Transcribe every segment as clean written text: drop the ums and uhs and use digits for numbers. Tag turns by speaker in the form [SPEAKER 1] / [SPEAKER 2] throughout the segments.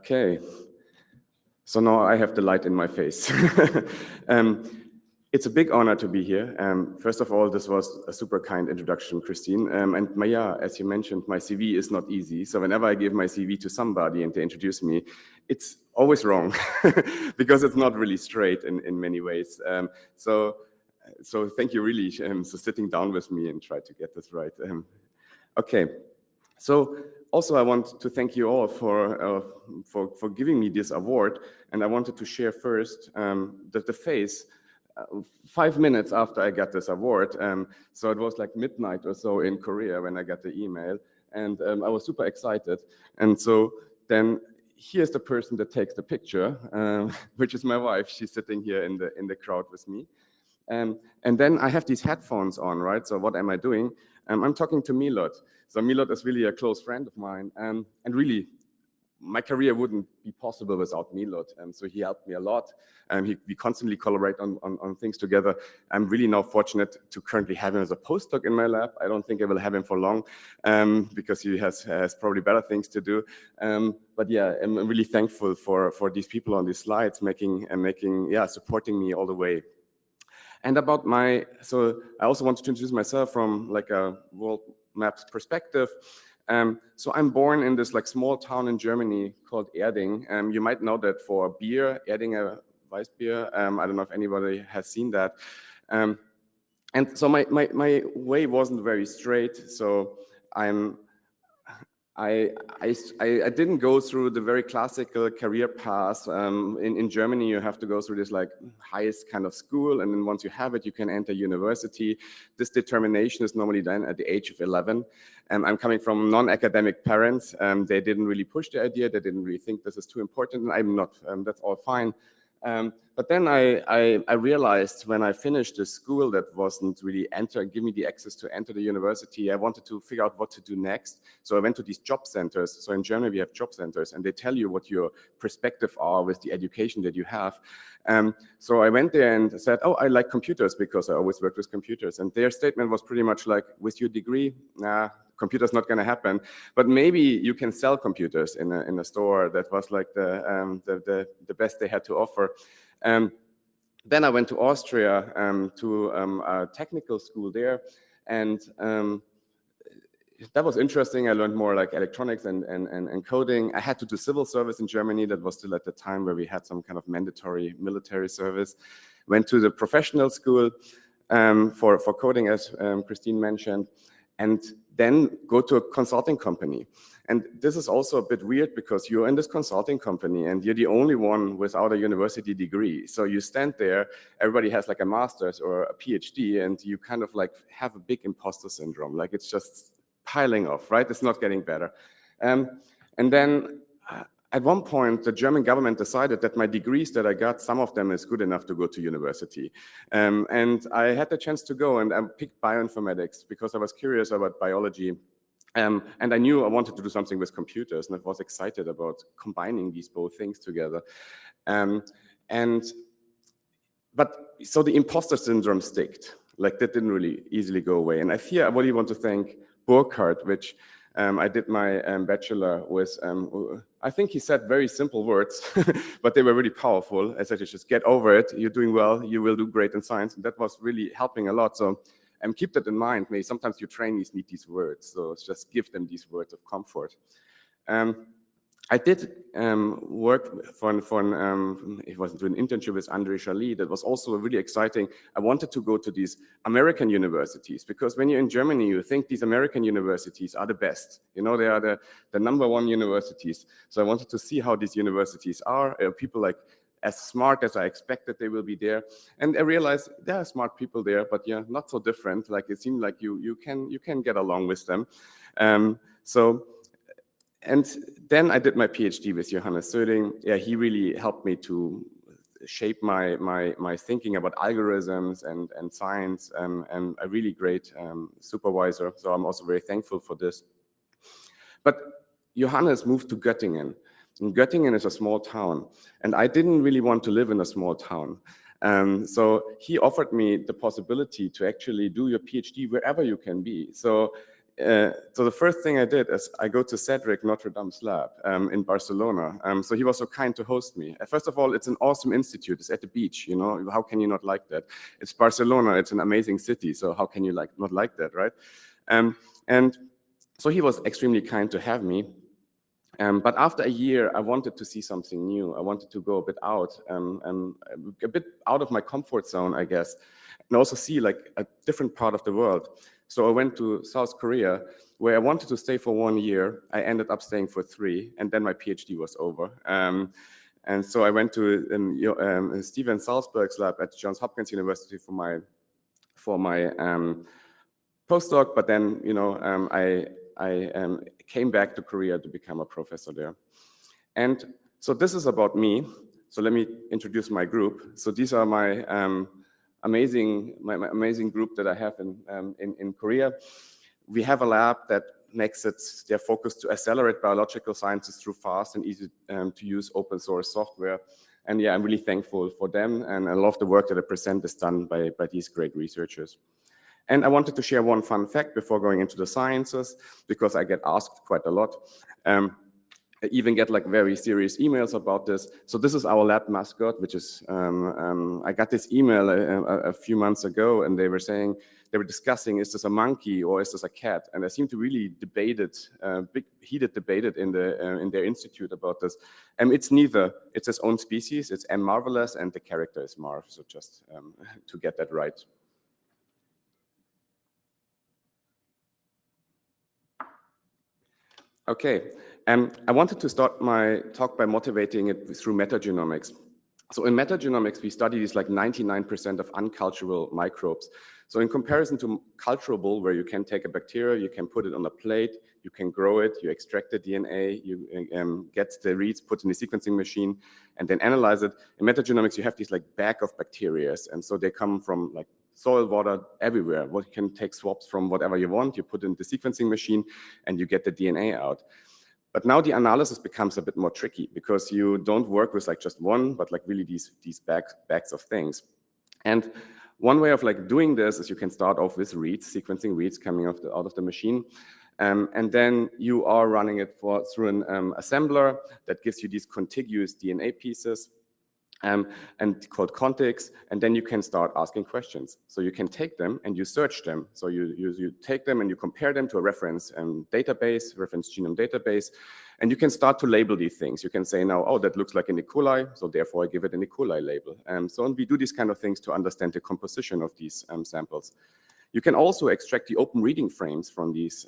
[SPEAKER 1] Okay, so now I have the light in my face. It's a big honor to be here. First of all, this was a super kind introduction, Christine. And Maya, as you mentioned, my CV is not easy. So whenever I give my CV to somebody and they introduce me, it's always wrong because it's not really straight in many ways. So thank you really for sitting down with me and try to get this right. Okay. So also I want to thank you all for giving me this award, and I wanted to share first the phase 5 minutes after I got this award. So it was like midnight or so in Korea when I got the email, and I was super excited. And so then here's the person that takes the picture, which is my wife. She's sitting here in the crowd with me. And then I have these headphones on, right? So what am I doing? I'm talking to Milot. So Milot is really a close friend of mine, and really, my career wouldn't be possible without Milot. So he helped me a lot. We constantly collaborate on things together. I'm really now fortunate to currently have him as a postdoc in my lab. I don't think I will have him for long because he has probably better things to do. But yeah, I'm really thankful for these people on these slides supporting me all the way. And about so I also wanted to introduce myself from like a world maps perspective. So I'm born in this like small town in Germany called Erding. You might know that for beer, Erdinger Weissbier. I don't know if anybody has seen that. And so my way wasn't very straight. So I didn't go through the very classical career path. In Germany, you have to go through this like highest kind of school, and then once you have it, you can enter university. This determination is normally done at the age of 11. I'm coming from non-academic parents. They didn't really push the idea. They didn't really think this is too important, and I'm not. That's all fine. But then I realized when I finished the school that wasn't really give me the access to enter the university, I wanted to figure out what to do next. So I went to these job centers. So in Germany, we have job centers, and they tell you what your perspective are with the education that you have. So I went there and said, oh, I like computers because I always worked with computers. And their statement was pretty much like, with your degree, nah, computer's not going to happen, but maybe you can sell computers in a store. That was like the best they had to offer. Then I went to Austria to a technical school there, and that was interesting. I learned more like electronics and coding. I had to do civil service in Germany. That was still at the time where we had some kind of mandatory military service. Went to the professional school for coding, as Christine mentioned, and then go to a consulting company. And this is also a bit weird because you're in this consulting company and you're the only one without a university degree. So you stand there, everybody has like a master's or a PhD, and you kind of like have a big imposter syndrome. Like it's just piling off, right? It's not getting better. And then at one point, the German government decided that my degrees that I got, some of them is good enough to go to university. And I had the chance to go, and I picked bioinformatics because I was curious about biology. And I knew I wanted to do something with computers, and I was excited about combining these both things together. But so the imposter syndrome sticked. Like that didn't really easily go away. And here I really want to thank Burkhard, which I did my bachelor with. I think he said very simple words, but they were really powerful. I said, just get over it. You're doing well. You will do great in science. And that was really helping a lot. So keep that in mind. Maybe sometimes your trainees need these words. So just give them these words of comfort. I did work it was an internship with André Chaly. That was also really exciting. I wanted to go to these American universities because when you're in Germany, you think these American universities are the best. You know, they are the #1 universities. So I wanted to see how these universities are. People like as smart as I expected they will be there. And I realized there are smart people there, but yeah, not so different. Like it seemed like you can get along with them. And then I did my PhD with Johannes Söding. Yeah, he really helped me to shape my thinking about algorithms and science, and a really great supervisor. So I'm also very thankful for this. But Johannes moved to Göttingen. And Göttingen is a small town, and I didn't really want to live in a small town. So he offered me the possibility to actually do your PhD wherever you can be. So so the first thing I did is I go to Cedric Notre Dame's lab in Barcelona. So he was so kind to host me. First of all, it's an awesome institute. It's at the beach, you know. How can you not like that? It's Barcelona. It's an amazing city. So how can you not like that, right? And so he was extremely kind to have me. But after a year, I wanted to see something new. I wanted to go a bit out of my comfort zone, I guess, and also see like a different part of the world. So I went to South Korea, where I wanted to stay for 1 year. I ended up staying for 3, and then my PhD was over. And so I went to Steven Salzberg's lab at Johns Hopkins University for my postdoc. But then, you know, I came back to Korea to become a professor there. And so this is about me. So let me introduce my group. So these are my amazing group that I have in Korea. We have a lab that makes it their focus to accelerate biological sciences through fast and easy to use open source software. And yeah, I'm really thankful for them. And I love the work that I present is done by these great researchers. And I wanted to share one fun fact before going into the sciences, because I get asked quite a lot. I even get like very serious emails about this. So this is our lab mascot, which is, I got this email a few months ago, and they were discussing, is this a monkey or is this a cat? And they seem to really debate it, heated debate it in their institute about this. It's neither. It's its own species. It's M. marvelous, and the character is Marv. So just to get that right. Okay, I wanted to start my talk by motivating it through metagenomics. So in metagenomics, we study these like 99% of unculturable microbes. So in comparison to culturable, where you can take a bacteria, you can put it on a plate, you can grow it, you extract the DNA, you get the reads, put in the sequencing machine, and then analyze it. In metagenomics, you have these like bag of bacteria, and so they come from like soil, water, everywhere. Well, you can take swabs from whatever you want, you put in the sequencing machine, and you get the DNA out. But now the analysis becomes a bit more tricky, because you don't work with like just one, but like really these bags of things. And one way of like doing this is you can start off with reads, sequencing reads coming out of the machine. And then you are running it through an assembler that gives you these contiguous DNA pieces. And called contigs, and then you can start asking questions. So you can take them and you search them. So you take them and you compare them to a reference database, reference genome database, and you can start to label these things. You can say now, oh, that looks like an E. coli, so therefore I give it an E. coli label. And we do these kind of things to understand the composition of these samples. You can also extract the open reading frames from these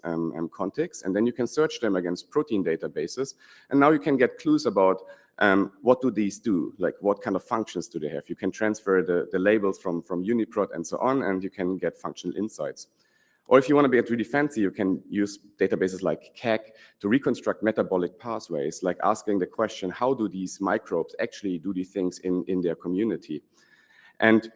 [SPEAKER 1] contigs, and then you can search them against protein databases. And now you can get clues about what do these do? Like what kind of functions do they have? You can transfer the labels from UniProt and so on, and you can get functional insights. Or if you want to get really fancy, you can use databases like KEGG to reconstruct metabolic pathways, like asking the question, how do these microbes actually do these things in their community? And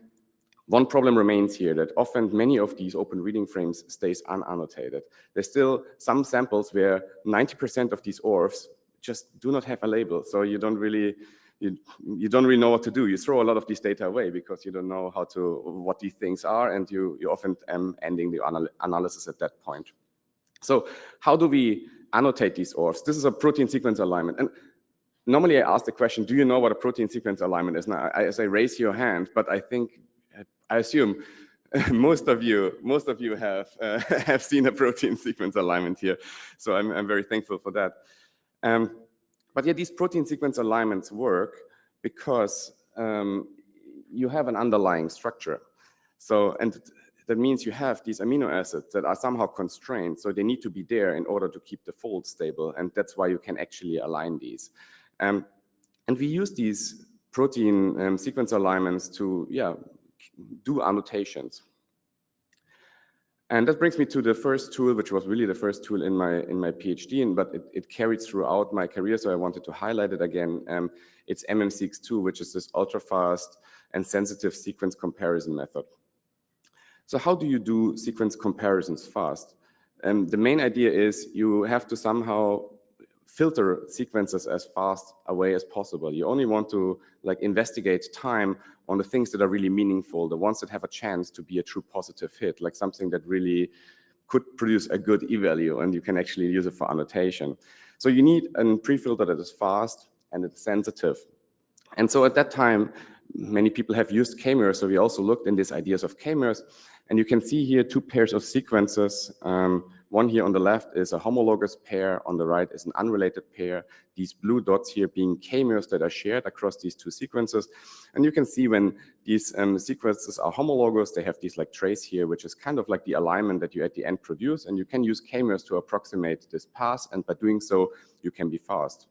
[SPEAKER 1] one problem remains here, that often many of these open reading frames stays unannotated. There's still some samples where 90% of these ORFs just do not have a label, so you don't really know what to do. You throw a lot of these data away because you don't know what these things are, and you often ending the analysis at that point. So how do we annotate these ORFs? This is a protein sequence alignment, and normally I ask the question, do you know what a protein sequence alignment is? Now I say raise your hand, but I assume most of you have seen a protein sequence alignment here, so I'm very thankful for that. But yeah, these protein sequence alignments work because you have an underlying structure. So, and that means you have these amino acids that are somehow constrained, so they need to be there in order to keep the fold stable, and that's why you can actually align these. And we use these protein sequence alignments to, do annotations. And that brings me to the first tool, which was really the first tool in my PhD, but it carried throughout my career, so I wanted to highlight it again. It's MMSeq2, which is this ultra-fast and sensitive sequence comparison method. So how do you do sequence comparisons fast? The main idea is you have to somehow filter sequences as fast away as possible. You only want to investigate time on the things that are really meaningful, the ones that have a chance to be a true positive hit, like something that really could produce a good e-value, and you can actually use it for annotation. So you need a pre-filter that is fast and it's sensitive. And so at that time, many people have used K-mirrors, so we also looked in these ideas of K-mirrors, and you can see here two pairs of sequences. One here on the left is a homologous pair, on the right is an unrelated pair, these blue dots here being K-mirrors that are shared across these two sequences. And you can see when these sequences are homologous, they have these like trace here, which is kind of like the alignment that you at the end produce, and you can use K-mirrors to approximate this path, and by doing so, you can be fast.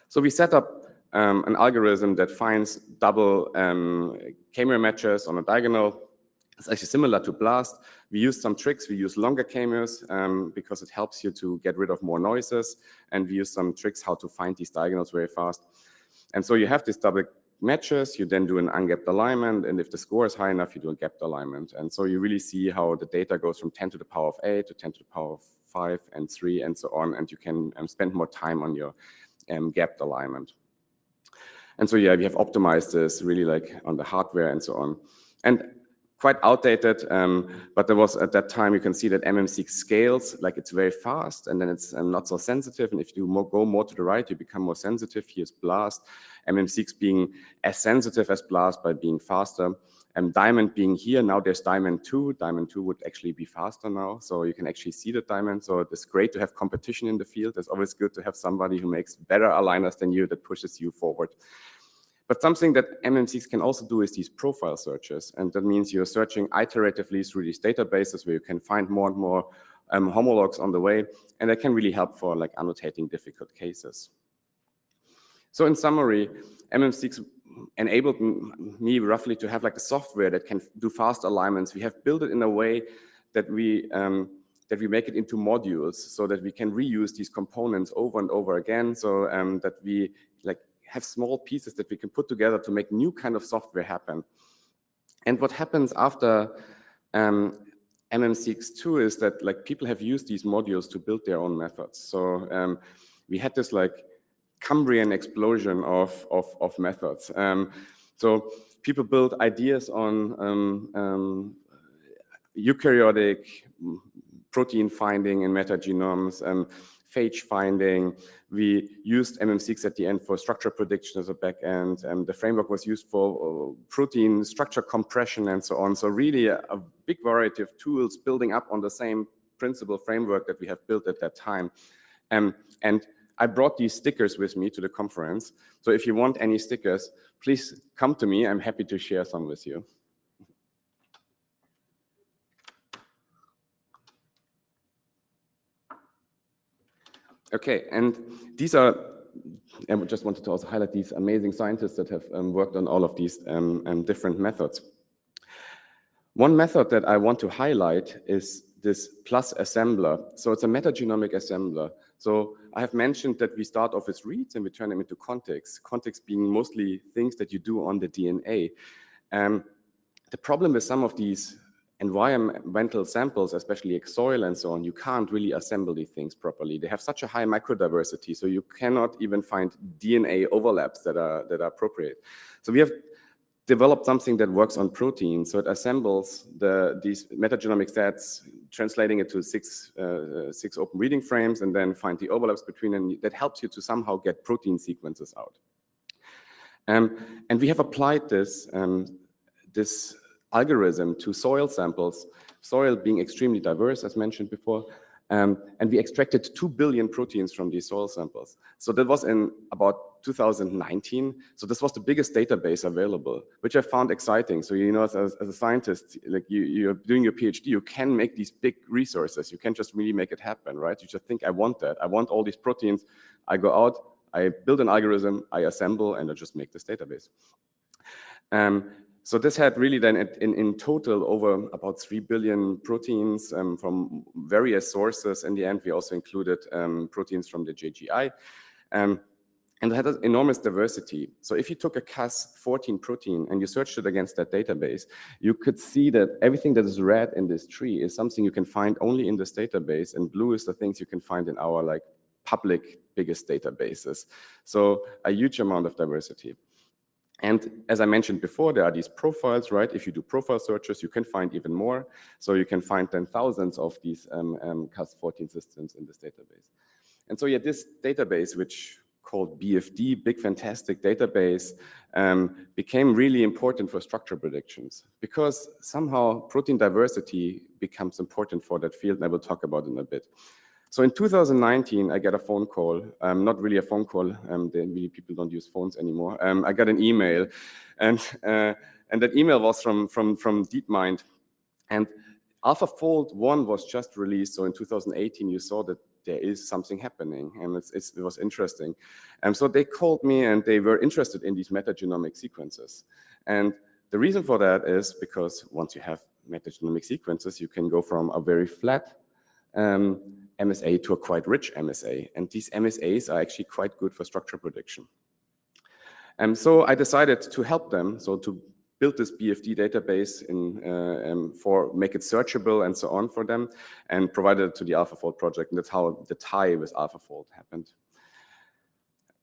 [SPEAKER 1] So we set up an algorithm that finds double K-mirror matches on a diagonal. It's actually similar to BLAST. We use some tricks. We use longer K-mirrors because it helps you to get rid of more noises. And we use some tricks how to find these diagonals very fast. And so you have these double matches. You then do an ungapped alignment. And if the score is high enough, you do a gapped alignment. And so you really see how the data goes from 10 to the power of 8 to 10 to the power of 5 and 3 and so on. And you can spend more time on your gapped alignment. And so, yeah, we have optimized this really like on the hardware and so on. And quite outdated, but there was at that time, you can see that MM6 scales, like it's very fast, and then it's not so sensitive. And if you go more to the right, you become more sensitive. Here's BLAST, MM6 being as sensitive as BLAST by being faster. And Diamond being here, now there's Diamond 2. Diamond 2 would actually be faster now, so you can actually see the Diamond. So it's great to have competition in the field. It's always good to have somebody who makes better aligners than you, that pushes you forward. But something that MM6 can also do is these profile searches. And that means you're searching iteratively through these databases where you can find more and more homologs on the way. And that can really help for like annotating difficult cases. So in summary, MM6 enabled me roughly to have like a software that can do fast alignments. We have built it in a way that we make it into modules so that we can reuse these components over and over again. So that we like have small pieces that we can put together to make new kind of software happen. And what happens after MM6.2 is that like people have used these modules to build their own methods. So we had this like Cambrian explosion of methods. So people built ideas on eukaryotic protein finding in metagenomes, phage finding. We used MM6 at the end for structure prediction as a backend, and the framework was used for protein structure compression and so on. So really a big variety of tools building up on the same principle framework that we have built at that time. And I brought these stickers with me to the conference. So if you want any stickers, please come to me. I'm happy to share some with you. Okay, and these are, I just wanted to also highlight these amazing scientists that have worked on all of these different methods. One method that I want to highlight is this plus assembler. So it's a metagenomic assembler. So I have mentioned that we start off with reads and we turn them into context. Context being mostly things that you do on the DNA. The problem with some of these environmental samples, especially like soil and so on, you can't really assemble these things properly. They have such a high microdiversity, so you cannot even find DNA overlaps that are appropriate. So we have developed something that works on proteins, so it assembles these metagenomic sets, translating it to six open reading frames, and then find the overlaps between them. That helps you to somehow get protein sequences out. And we have applied this algorithm to soil samples, soil being extremely diverse, as mentioned before, and we extracted 2 billion proteins from these soil samples. So that was in about 2019. So this was the biggest database available, which I found exciting. So, you know, as a scientist, like you're doing your PhD, you can make these big resources. You can't just really make it happen, right? You just think, I want that. I want all these proteins. I go out, I build an algorithm, I assemble, and I just make this database. So this had really then in total over about 3 billion proteins from various sources. In the end, we also included proteins from the JGI. And it had an enormous diversity. So if you took a Cas14 protein and you searched it against that database, you could see that everything that is red in this tree is something you can find only in this database, and blue is the things you can find in our like public biggest databases. So a huge amount of diversity. And as I mentioned before, there are these profiles, right? If you do profile searches, you can find even more. So you can find then thousands of these Cas14 systems in this database. And so yeah, this database, which called BFD, Big Fantastic Database, became really important for structure predictions because somehow protein diversity becomes important for that field, and I will talk about it in a bit. So in 2019, I got a phone call, not really a phone call, really people don't use phones anymore. I got an email, and that email was from DeepMind, and AlphaFold 1 was just released, so in 2018 you saw that there is something happening, and it was interesting. And so they called me, and they were interested in these metagenomic sequences. And the reason for that is because once you have metagenomic sequences, you can go from a very flat MSA to a quite rich MSA. And these MSAs are actually quite good for structure prediction. And so I decided to help them, so to build this BFD database make it searchable and so on for them, and provided it to the AlphaFold project. And that's how the tie with AlphaFold happened.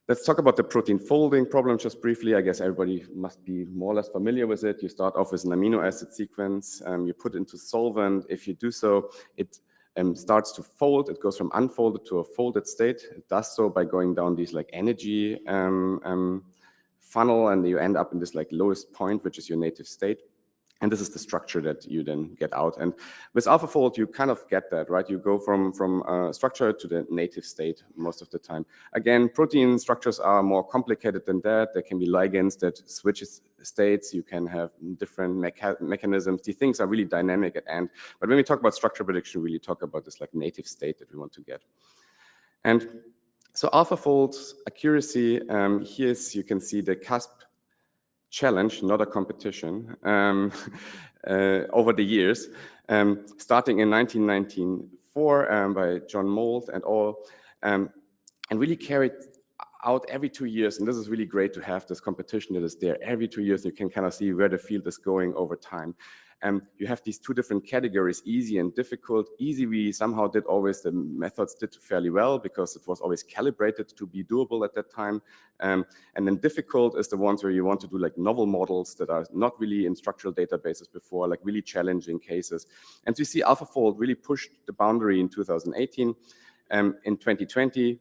[SPEAKER 1] Let's talk about the protein folding problem just briefly. I guess everybody must be more or less familiar with it. You start off with an amino acid sequence, you put it into solvent. If you do so, it starts to fold. It goes from unfolded to a folded state. It does so by going down these like energy funnel, and you end up in this like lowest point, which is your native state. And this is the structure that you then get out. And with AlphaFold, you kind of get that, right? You go from structure to the native state most of the time. Again, protein structures are more complicated than that. There can be ligands that switches states. You can have different mechanisms. These things are really dynamic at end. But when we talk about structure prediction, we really talk about this like native state that we want to get. And so AlphaFold's accuracy, here you can see the CASP challenge, not a competition, over the years, starting in 1994 by John Mould and all, and really carried out every 2 years. And this is really great to have this competition that is there every 2 years. You can kind of see where the field is going over time. You have these two different categories, easy and difficult. Easy, we somehow did always, the methods did fairly well because it was always calibrated to be doable at that time. And then difficult is the ones where you want to do like novel models that are not really in structural databases before, like really challenging cases. And so you see AlphaFold really pushed the boundary in 2018. In 2020,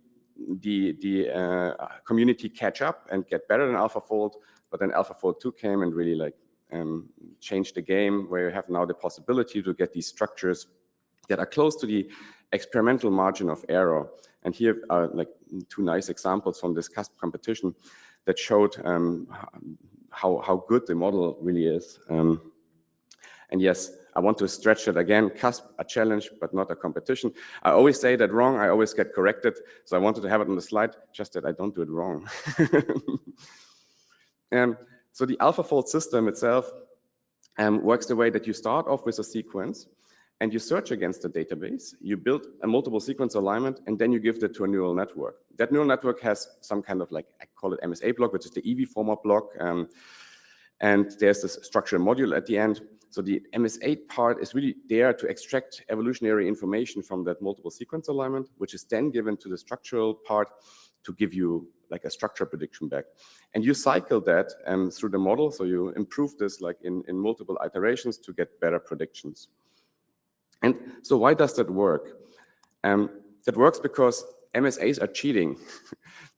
[SPEAKER 1] the community catch up and get better than AlphaFold, but then AlphaFold 2 came and really like change the game, where you have now the possibility to get these structures that are close to the experimental margin of error. And here are like two nice examples from this CASP competition that showed how good the model really is. And yes, I want to stretch it again. CASP, a challenge, but not a competition. I always say that wrong. I always get corrected. So I wanted to have it on the slide, just that I don't do it wrong. So the AlphaFold system itself works the way that you start off with a sequence and you search against the database. You build a multiple sequence alignment, and then you give that to a neural network. That neural network has some kind of like, I call it MSA block, which is the EV format block. And there's this structural module at the end. So the MSA part is really there to extract evolutionary information from that multiple sequence alignment, which is then given to the structural part to give you like a structure prediction back. And you cycle that through the model. So you improve this like in multiple iterations to get better predictions. And so why does that work? That works because MSAs are cheating.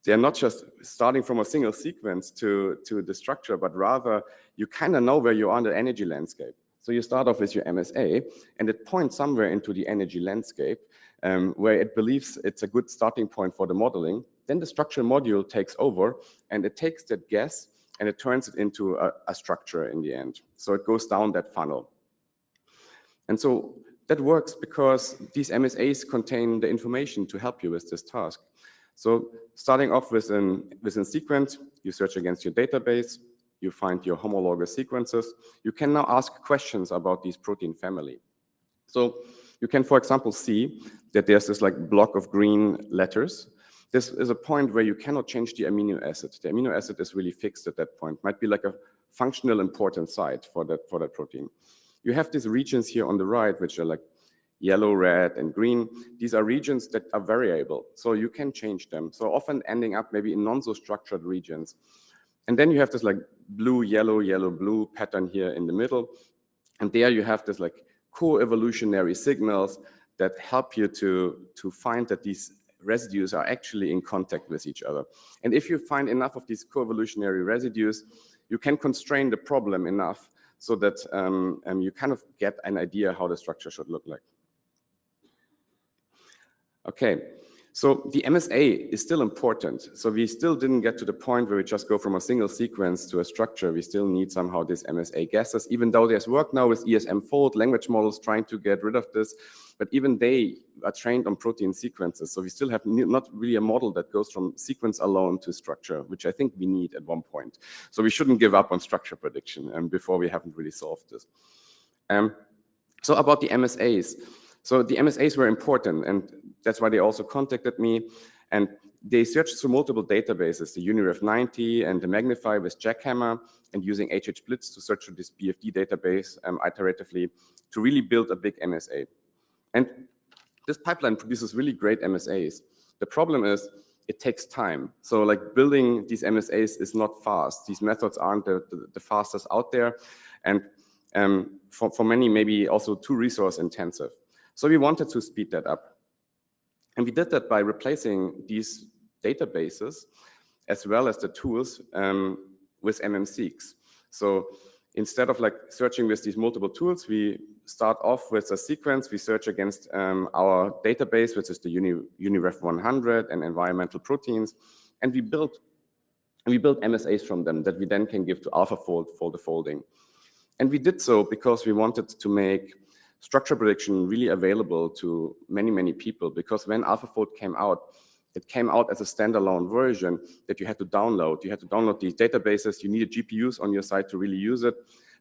[SPEAKER 1] They are not just starting from a single sequence to the structure, but rather you kind of know where you are in the energy landscape. So you start off with your MSA, and it points somewhere into the energy landscape where it believes it's a good starting point for the modeling. Then the structural module takes over, and it takes that guess, and it turns it into a structure in the end. So it goes down that funnel. And so that works because these MSAs contain the information to help you with this task. So starting off with a sequence, you search against your database, you find your homologous sequences. You can now ask questions about these protein family. So you can, for example, see that there's this like block of green letters. This is a point where you cannot change the amino acid. The amino acid is really fixed at that point. Might be like a functional important site for that protein. You have these regions here on the right, which are like yellow, red, and green. These are regions that are variable, so you can change them. So often ending up maybe in non-so structured regions. And then you have this like blue, yellow, yellow, blue pattern here in the middle. And there you have this like co-evolutionary signals that help you to find that these residues are actually in contact with each other. And if you find enough of these co-evolutionary residues, you can constrain the problem enough so that you kind of get an idea how the structure should look like. Okay, so the MSA is still important. So we still didn't get to the point where we just go from a single sequence to a structure. We still need somehow this MSA guesses, even though there's work now with ISMB language models trying to get rid of this, but even they are trained on protein sequences. So we still have not really a model that goes from sequence alone to structure, which I think we need at one point. So we shouldn't give up on structure prediction before we haven't really solved this. So about the MSAs. So the MSAs were important, and that's why they also contacted me. And they searched through multiple databases, the UniRef90 and the Magnify with Jackhammer, and using HHBlitz to search through this BFD database iteratively to really build a big MSA. And this pipeline produces really great MSAs. The problem is it takes time. So like building these MSAs is not fast. These methods aren't the fastest out there. And for many, maybe also too resource intensive. So we wanted to speed that up. And we did that by replacing these databases as well as the tools with MMSeqs. So instead of like searching with these multiple tools, we start off with a sequence. We search against our database, which is the UniRef100 and environmental proteins. And we build MSAs from them that we then can give to AlphaFold for the folding. And we did so because we wanted to make structure prediction really available to many, many people, because when AlphaFold came out, it came out as a standalone version that you had to download. You had to download these databases. You needed GPUs on your side to really use it.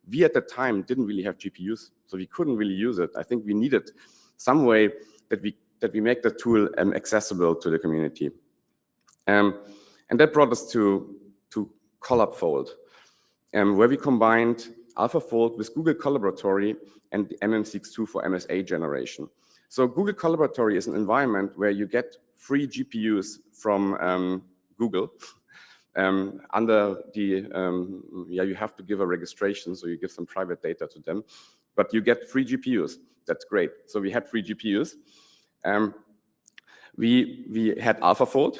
[SPEAKER 1] We at the time didn't really have GPUs, so we couldn't really use it. I think we needed some way that we make the tool accessible to the community. And that brought us to CollabFold, where we combined AlphaFold with Google Collaboratory and the MMSeq2 for MSA generation. So Google Collaboratory is an environment where you get free GPUs from Google. Under the, you have to give a registration, so you give some private data to them, but you get free GPUs. That's great. So we had free GPUs. We had AlphaFold.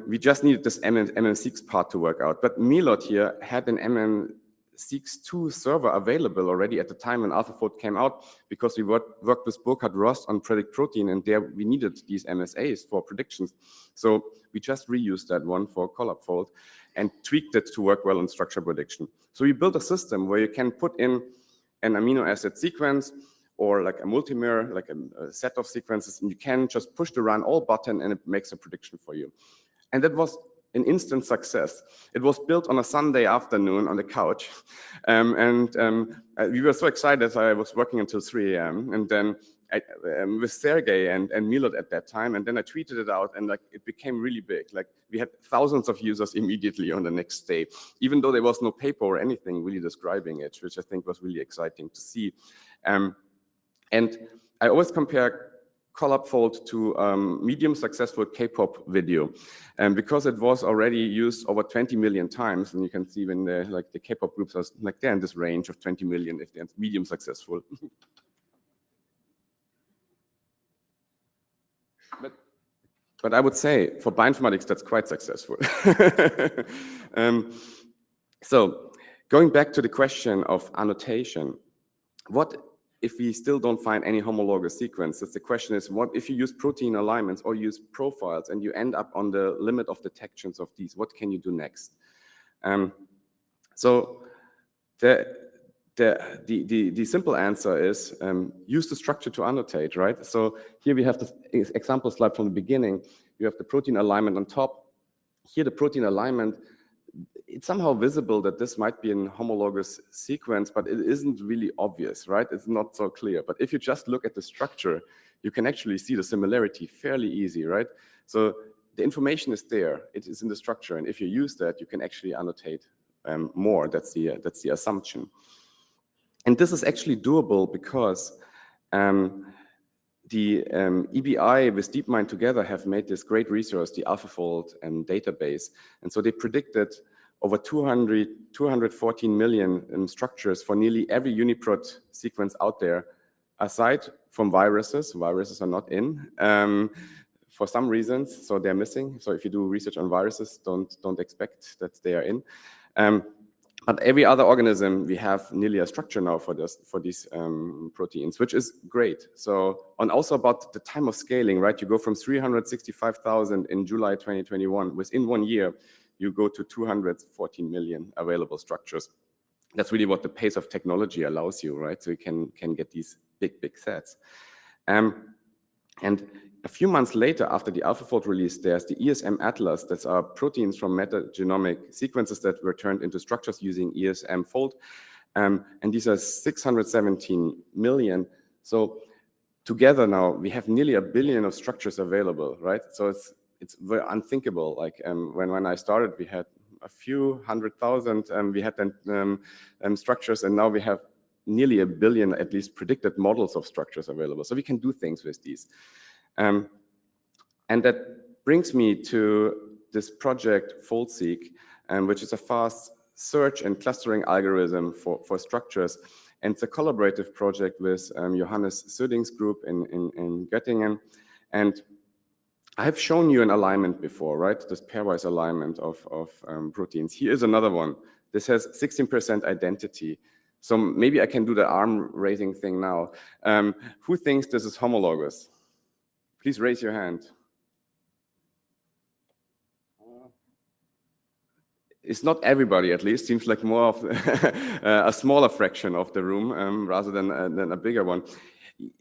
[SPEAKER 1] We just needed this MMSeq part to work out. But Milot here had an MMSeq2 server available already at the time when AlphaFold came out, because we worked with Burkhard Rost on Predict Protein, and there we needed these MSAs for predictions. So we just reused that one for CollabFold and tweaked it to work well in structure prediction. So we built a system where you can put in an amino acid sequence or like a multimer, like a set of sequences, and you can just push the run all button and it makes a prediction for you. And that was an instant success. It was built on a Sunday afternoon on the couch. We were so excited, I was working until 3 a.m. And then with Sergey and Milot at that time, and then I tweeted it out, and like it became really big. Like we had thousands of users immediately on the next day, even though there was no paper or anything really describing it, which I think was really exciting to see. And I always compare CollabFold to medium successful K-pop video, because it was already used over 20 million times, and you can see when the K-pop groups are like they're in this range of 20 million if they're medium successful. But I would say for bioinformatics that's quite successful. So going back to the question of annotation, what if we still don't find any homologous sequences? The question is, what if you use protein alignments or use profiles and you end up on the limit of detections of these? What can you do next? So the simple answer is use the structure to annotate, right? So here we have this example slide from the beginning. You have the protein alignment on top. Here the protein alignment, it's somehow visible that this might be a homologous sequence, but it isn't really obvious, right? It's not so clear. But if you just look at the structure, you can actually see the similarity fairly easy, right? So the information is there. It is in the structure. And if you use that, you can actually annotate more. That's the assumption. And this is actually doable because the EBI with DeepMind together have made this great resource, the AlphaFold database. And so they predicted over 214 million structures for nearly every UniProt sequence out there, aside from viruses. Viruses are not in for some reasons, so they're missing. So if you do research on viruses, don't expect that they are in. But every other organism, we have nearly a structure now for these proteins, which is great. So, and also about the time of scaling, right? You go from 365,000 in July 2021, within 1 year, you go to 214 million available structures. That's really what the pace of technology allows you, right? So you can get these big sets. And a few months later, after the AlphaFold release, there's the ESM Atlas. That's our proteins from metagenomic sequences that were turned into structures using ESM fold. And these are 617 million. So together now, we have nearly 1 billion of structures available, right? So it's very unthinkable. Like when I started, we had a few 100,000, we had then structures, and now we have nearly 1 billion, at least, predicted models of structures available. So we can do things with these. And that brings me to this project FoldSeq, which is a fast search and clustering algorithm for structures. And it's a collaborative project with Johannes Söding's group in Göttingen. And I have shown you an alignment before, right? This pairwise alignment of proteins. Here is another one. This has 16% identity. So maybe I can do the arm raising thing now. Who thinks this is homologous? Please raise your hand. It's not everybody, at least. Seems like more of a smaller fraction of the room rather than a bigger one.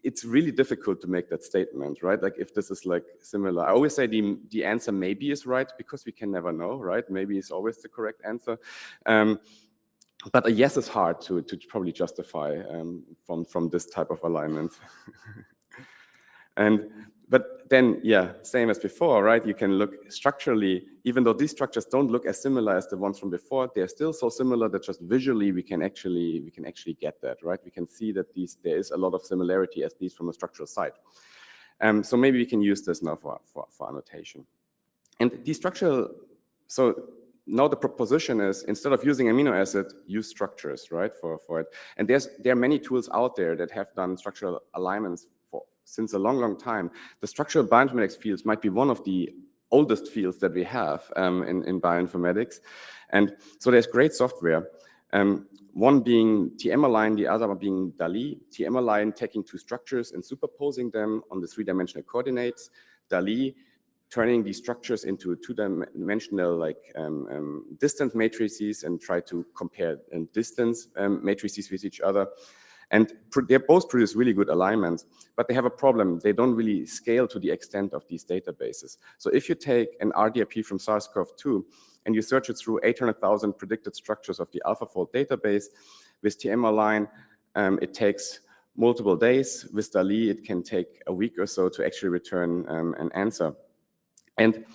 [SPEAKER 1] It's really difficult to make that statement, right? Like if this is like similar. I always say the answer maybe is right because we can never know, right? Maybe it's always the correct answer. But a yes is hard to probably justify from this type of alignment. But then, yeah, same as before, right? You can look structurally, even though these structures don't look as similar as the ones from before, they're still so similar that just visually we can actually get that, right? We can see that there is a lot of similarity, at least from a structural side. So maybe we can use this now for annotation. And these structural, so now the proposition is, instead of using amino acid, use structures, right, for it. And there are many tools out there that have done structural alignments since a long time. The structural bioinformatics fields might be one of the oldest fields that we have in bioinformatics. And so there's great software. One being TM-Align, the other one being DALI. TM-Align taking two structures and superposing them on the three-dimensional coordinates. DALI turning these structures into two-dimensional like distance matrices and try to compare distance matrices with each other. And they both produce really good alignments, but they have a problem. They don't really scale to the extent of these databases. So if you take an RDRP from SARS-CoV-2 and you search it through 800,000 predicted structures of the AlphaFold database, with TM-Align, it takes multiple days. With DALI, it can take a week or so to actually return an answer. And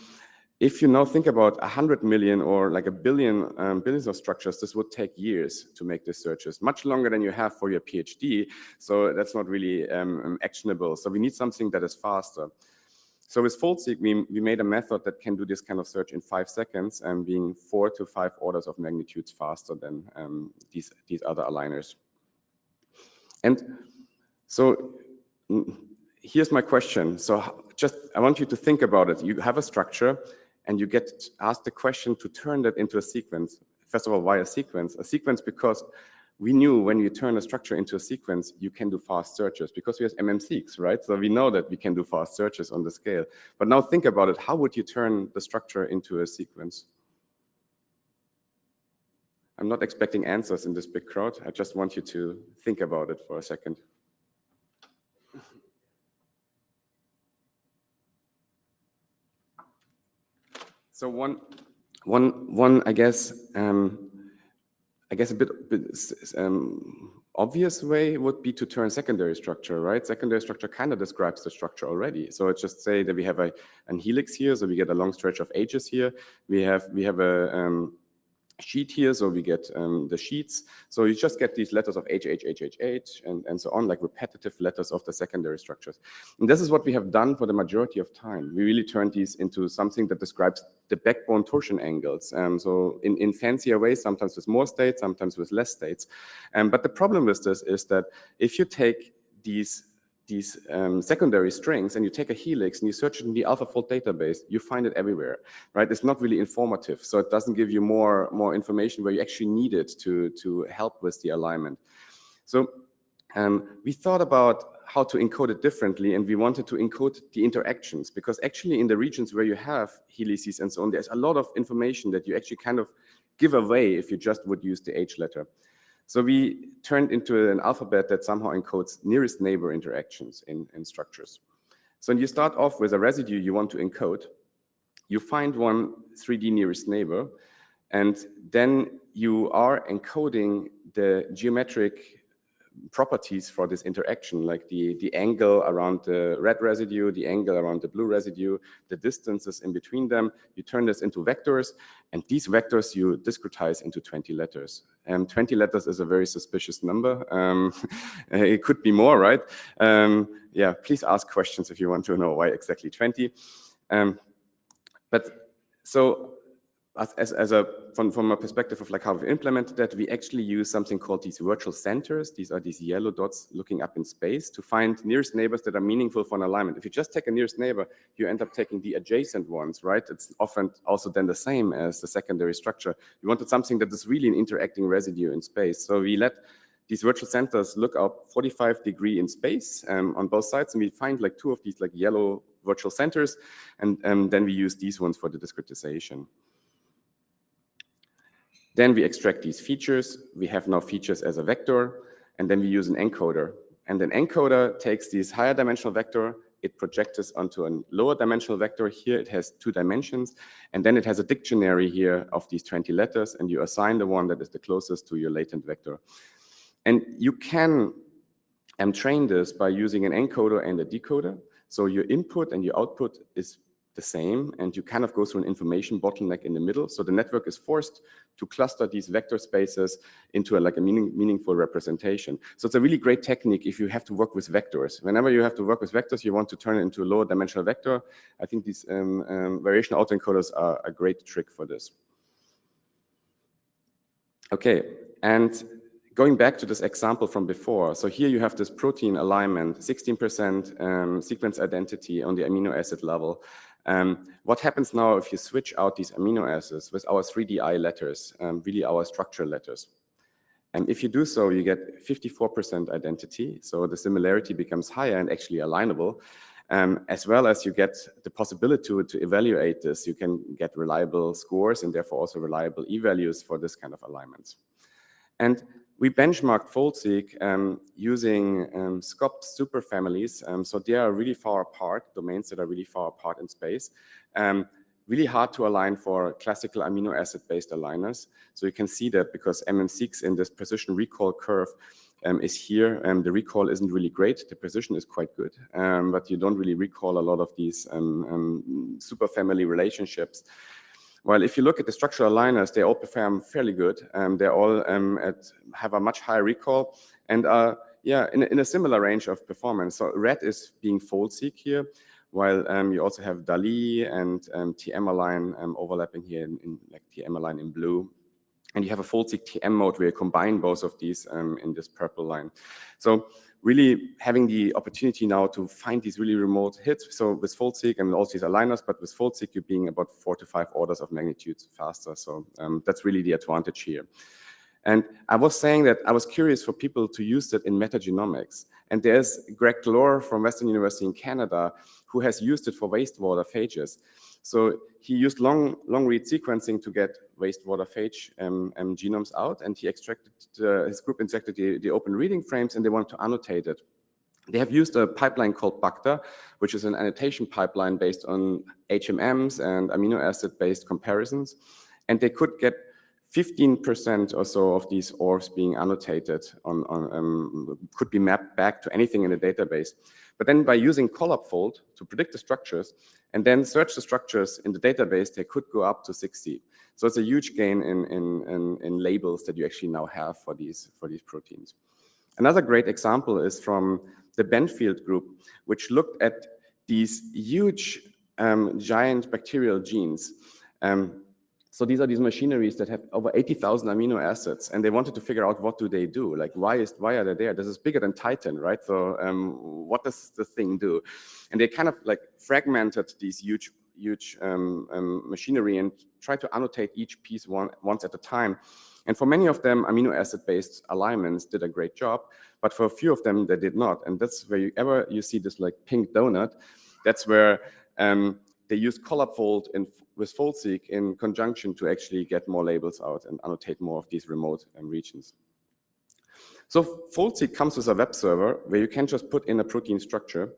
[SPEAKER 1] if you now think about 100 million or like a billion, billions of structures, this would take years to make these searches, much longer than you have for your PhD. So that's not really actionable. So we need something that is faster. So with FoldSeq, we made a method that can do this kind of search in 5 seconds, being 4 to 5 orders of magnitudes faster than these other aligners. And so here's my question. So I want you to think about it. You have a structure, and you get asked the question to turn that into a sequence. First of all, why a sequence? A sequence because we knew when you turn a structure into a sequence, you can do fast searches because we have MMSeqs, right? So we know that we can do fast searches on the scale. But now think about it. How would you turn the structure into a sequence? I'm not expecting answers in this big crowd. I just want you to think about it for a second. So one I guess a bit obvious way would be to turn secondary structure, right? Secondary structure kind of describes the structure already. So it's just say that we have an helix here, so we get a long stretch of H's here. We have a sheet here, so we get the sheets. So you just get these letters of H, and so on, like repetitive letters of the secondary structures. And this is what we have done for the majority of time. We really turned these into something that describes the backbone torsion angles. So in fancier ways, sometimes with more states, sometimes with less states. But the problem with this is that if you take these secondary strings and you take a helix and you search it in the AlphaFold database, you find it everywhere, right? It's not really informative, so it doesn't give you more information where you actually need it to help with the alignment. So we thought about how to encode it differently, and we wanted to encode the interactions, because actually in the regions where you have helices and so on, there's a lot of information that you actually kind of give away if you just would use the H letter. So we turned into an alphabet that somehow encodes nearest neighbor interactions in structures. So when you start off with a residue you want to encode, you find one 3D nearest neighbor, and then you are encoding the geometric properties for this interaction, like the angle around the red residue, the angle around the blue residue, the distances in between them. You turn this into vectors, and these vectors you discretize into 20 letters. 20 letters is a very suspicious number. It could be more, right? Yeah, please ask questions if you want to know why exactly 20. But so from a perspective of like how we implemented that, we actually use something called these virtual centers. These are these yellow dots looking up in space to find nearest neighbors that are meaningful for an alignment. If you just take a nearest neighbor, you end up taking the adjacent ones, right? It's often also then the same as the secondary structure. We wanted something that is really an interacting residue in space. So we let these virtual centers look up 45 degrees in space on both sides, and we find like two of these like yellow virtual centers, and then we use these ones for the discretization. Then we extract these features. We have now features as a vector, and then we use an encoder. And an encoder takes this higher dimensional vector, it projects it onto a lower dimensional vector. Here it has 2 dimensions, and then it has a dictionary here of these 20 letters, and you assign the one that is the closest to your latent vector. And you can train this by using an encoder and a decoder. So your input and your output is the same, and you kind of go through an information bottleneck in the middle. So the network is forced to cluster these vector spaces into a meaningful representation. So it's a really great technique if you have to work with vectors. Whenever you have to work with vectors, you want to turn it into a lower dimensional vector. I think these variational autoencoders are a great trick for this. Okay, and going back to this example from before, so here you have this protein alignment, 16% sequence identity on the amino acid level. What happens now if you switch out these amino acids with our 3DI letters, really our structure letters? And if you do so, you get 54% identity, so the similarity becomes higher and actually alignable, as well as you get the possibility to evaluate this. You can get reliable scores and therefore also reliable e-values for this kind of alignments. And we benchmarked fold-seq using scoped superfamilies. So they are really far apart, domains that are really far apart in space. Really hard to align for classical amino acid-based aligners. So you can see that because MM6 in this precision recall curve is here. The recall isn't really great. The precision is quite good, but you don't really recall a lot of these superfamily relationships. Well, if you look at the structural aligners, they all perform fairly good. They all have a much higher recall and are in a similar range of performance. So red is being fold-seq here, while you also have DALI and TM-align overlapping here in like TM-align in blue. And you have a fold-seq TM mode where you combine both of these in this purple line. So really having the opportunity now to find these really remote hits. So with fold-seq and all these aligners, but with fold-seq, you're being about 4 to 5 orders of magnitude faster. So that's really the advantage here. And I was saying that I was curious for people to use that in metagenomics. And there's Greg Glore from Western University in Canada who has used it for wastewater phages. So he used long read sequencing to get wastewater phage genomes out, and he extracted, his group injected the open reading frames, and they wanted to annotate it. They have used a pipeline called BACTA, which is an annotation pipeline based on HMMs and amino acid-based comparisons, and they could get 15% or so of these ORFs being annotated could be mapped back to anything in the database. But then by using ColabFold to predict the structures and then search the structures in the database, they could go up to 60. So it's a huge gain in labels that you actually now have for these proteins. Another great example is from the Benfield group, which looked at these huge giant bacterial genes. So these are these machineries that have over 80,000 amino acids, and they wanted to figure out what do they do? Like, why are they there? This is bigger than Titan, right? So what does the thing do? And they kind of like fragmented these huge machinery and tried to annotate each piece once at a time. And for many of them, amino acid-based alignments did a great job, but for a few of them, they did not. And that's where you see this like pink donut, that's where they use ColabFold with FoldSeq in conjunction to actually get more labels out and annotate more of these remote regions. So FoldSeq comes with a web server where you can just put in a protein structure.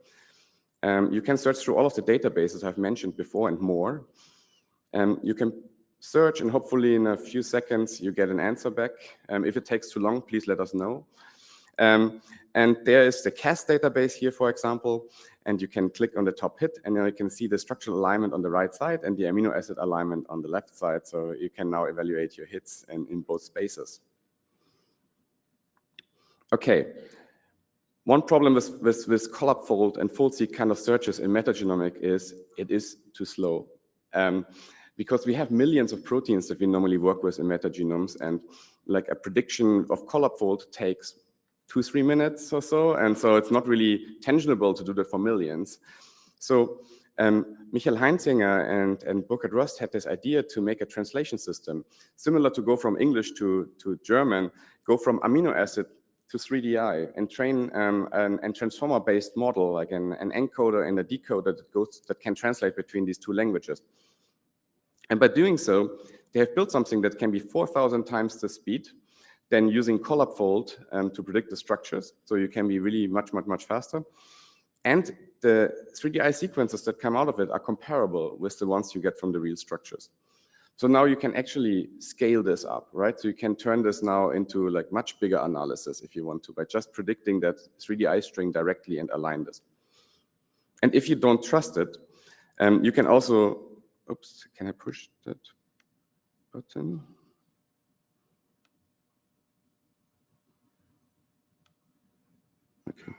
[SPEAKER 1] You can search through all of the databases I've mentioned before and more. You can search, and hopefully in a few seconds you get an answer back. If it takes too long, please let us know. And there is the Cas database here, for example, and you can click on the top hit, and now you can see the structural alignment on the right side and the amino acid alignment on the left side. So you can now evaluate your hits in both spaces. Okay. One problem with ColabFold and FoldSeq kind of searches in metagenomic is it is too slow. Because we have millions of proteins that we normally work with in metagenomes, and like a prediction of ColabFold takes 2-3 minutes or so, and so it's not really tangible to do that for millions. So Michael Heinzinger and Burkhard Röst had this idea to make a translation system, similar to go from English to German, go from amino acid to 3DI, and train a transformer-based model, like an encoder and a decoder that can translate between these two languages. And by doing so, they have built something that can be 4,000 times the speed than using ColabFold to predict the structures. So you can be really much faster. And the 3DI sequences that come out of it are comparable with the ones you get from the real structures. So now you can actually scale this up, right? So you can turn this now into like much bigger analysis if you want to, by just predicting that 3DI string directly and align this. And if you don't trust it, you can also, oops, can I push that button? Okay.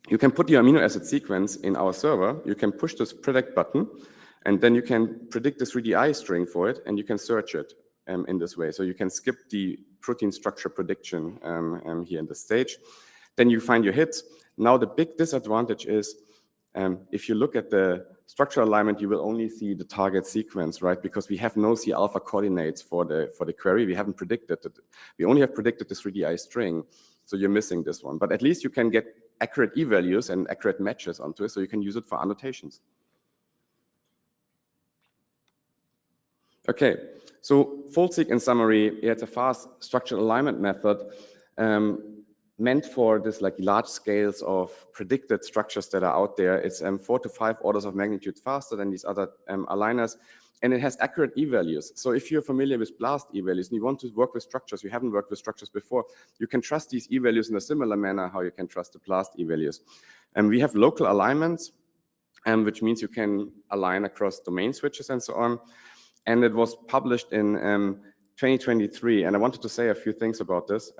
[SPEAKER 1] You can put your amino acid sequence in our server. You can push this predict button, and then you can predict the 3DI string for it, and you can search it in this way. So you can skip the protein structure prediction here in the stage. Then you find your hits. Now the big disadvantage is if you look at the structural alignment, you will only see the target sequence, right? Because we have no C alpha coordinates for the query. We haven't predicted it. We only have predicted the 3DI string. So you're missing this one. But at least you can get accurate e-values and accurate matches onto it, so you can use it for annotations. Okay, so FoldSeq in summary, it's a fast structural alignment method meant for this like large scales of predicted structures that are out there. It's 4 to 5 orders of magnitude faster than these other aligners. And it has accurate e-values. So if you're familiar with BLAST e-values and you want to work with structures, you haven't worked with structures before, you can trust these e-values in a similar manner how you can trust the BLAST e-values. And we have local alignments, which means you can align across domain switches and so on. And it was published in 2023. And I wanted to say a few things about this.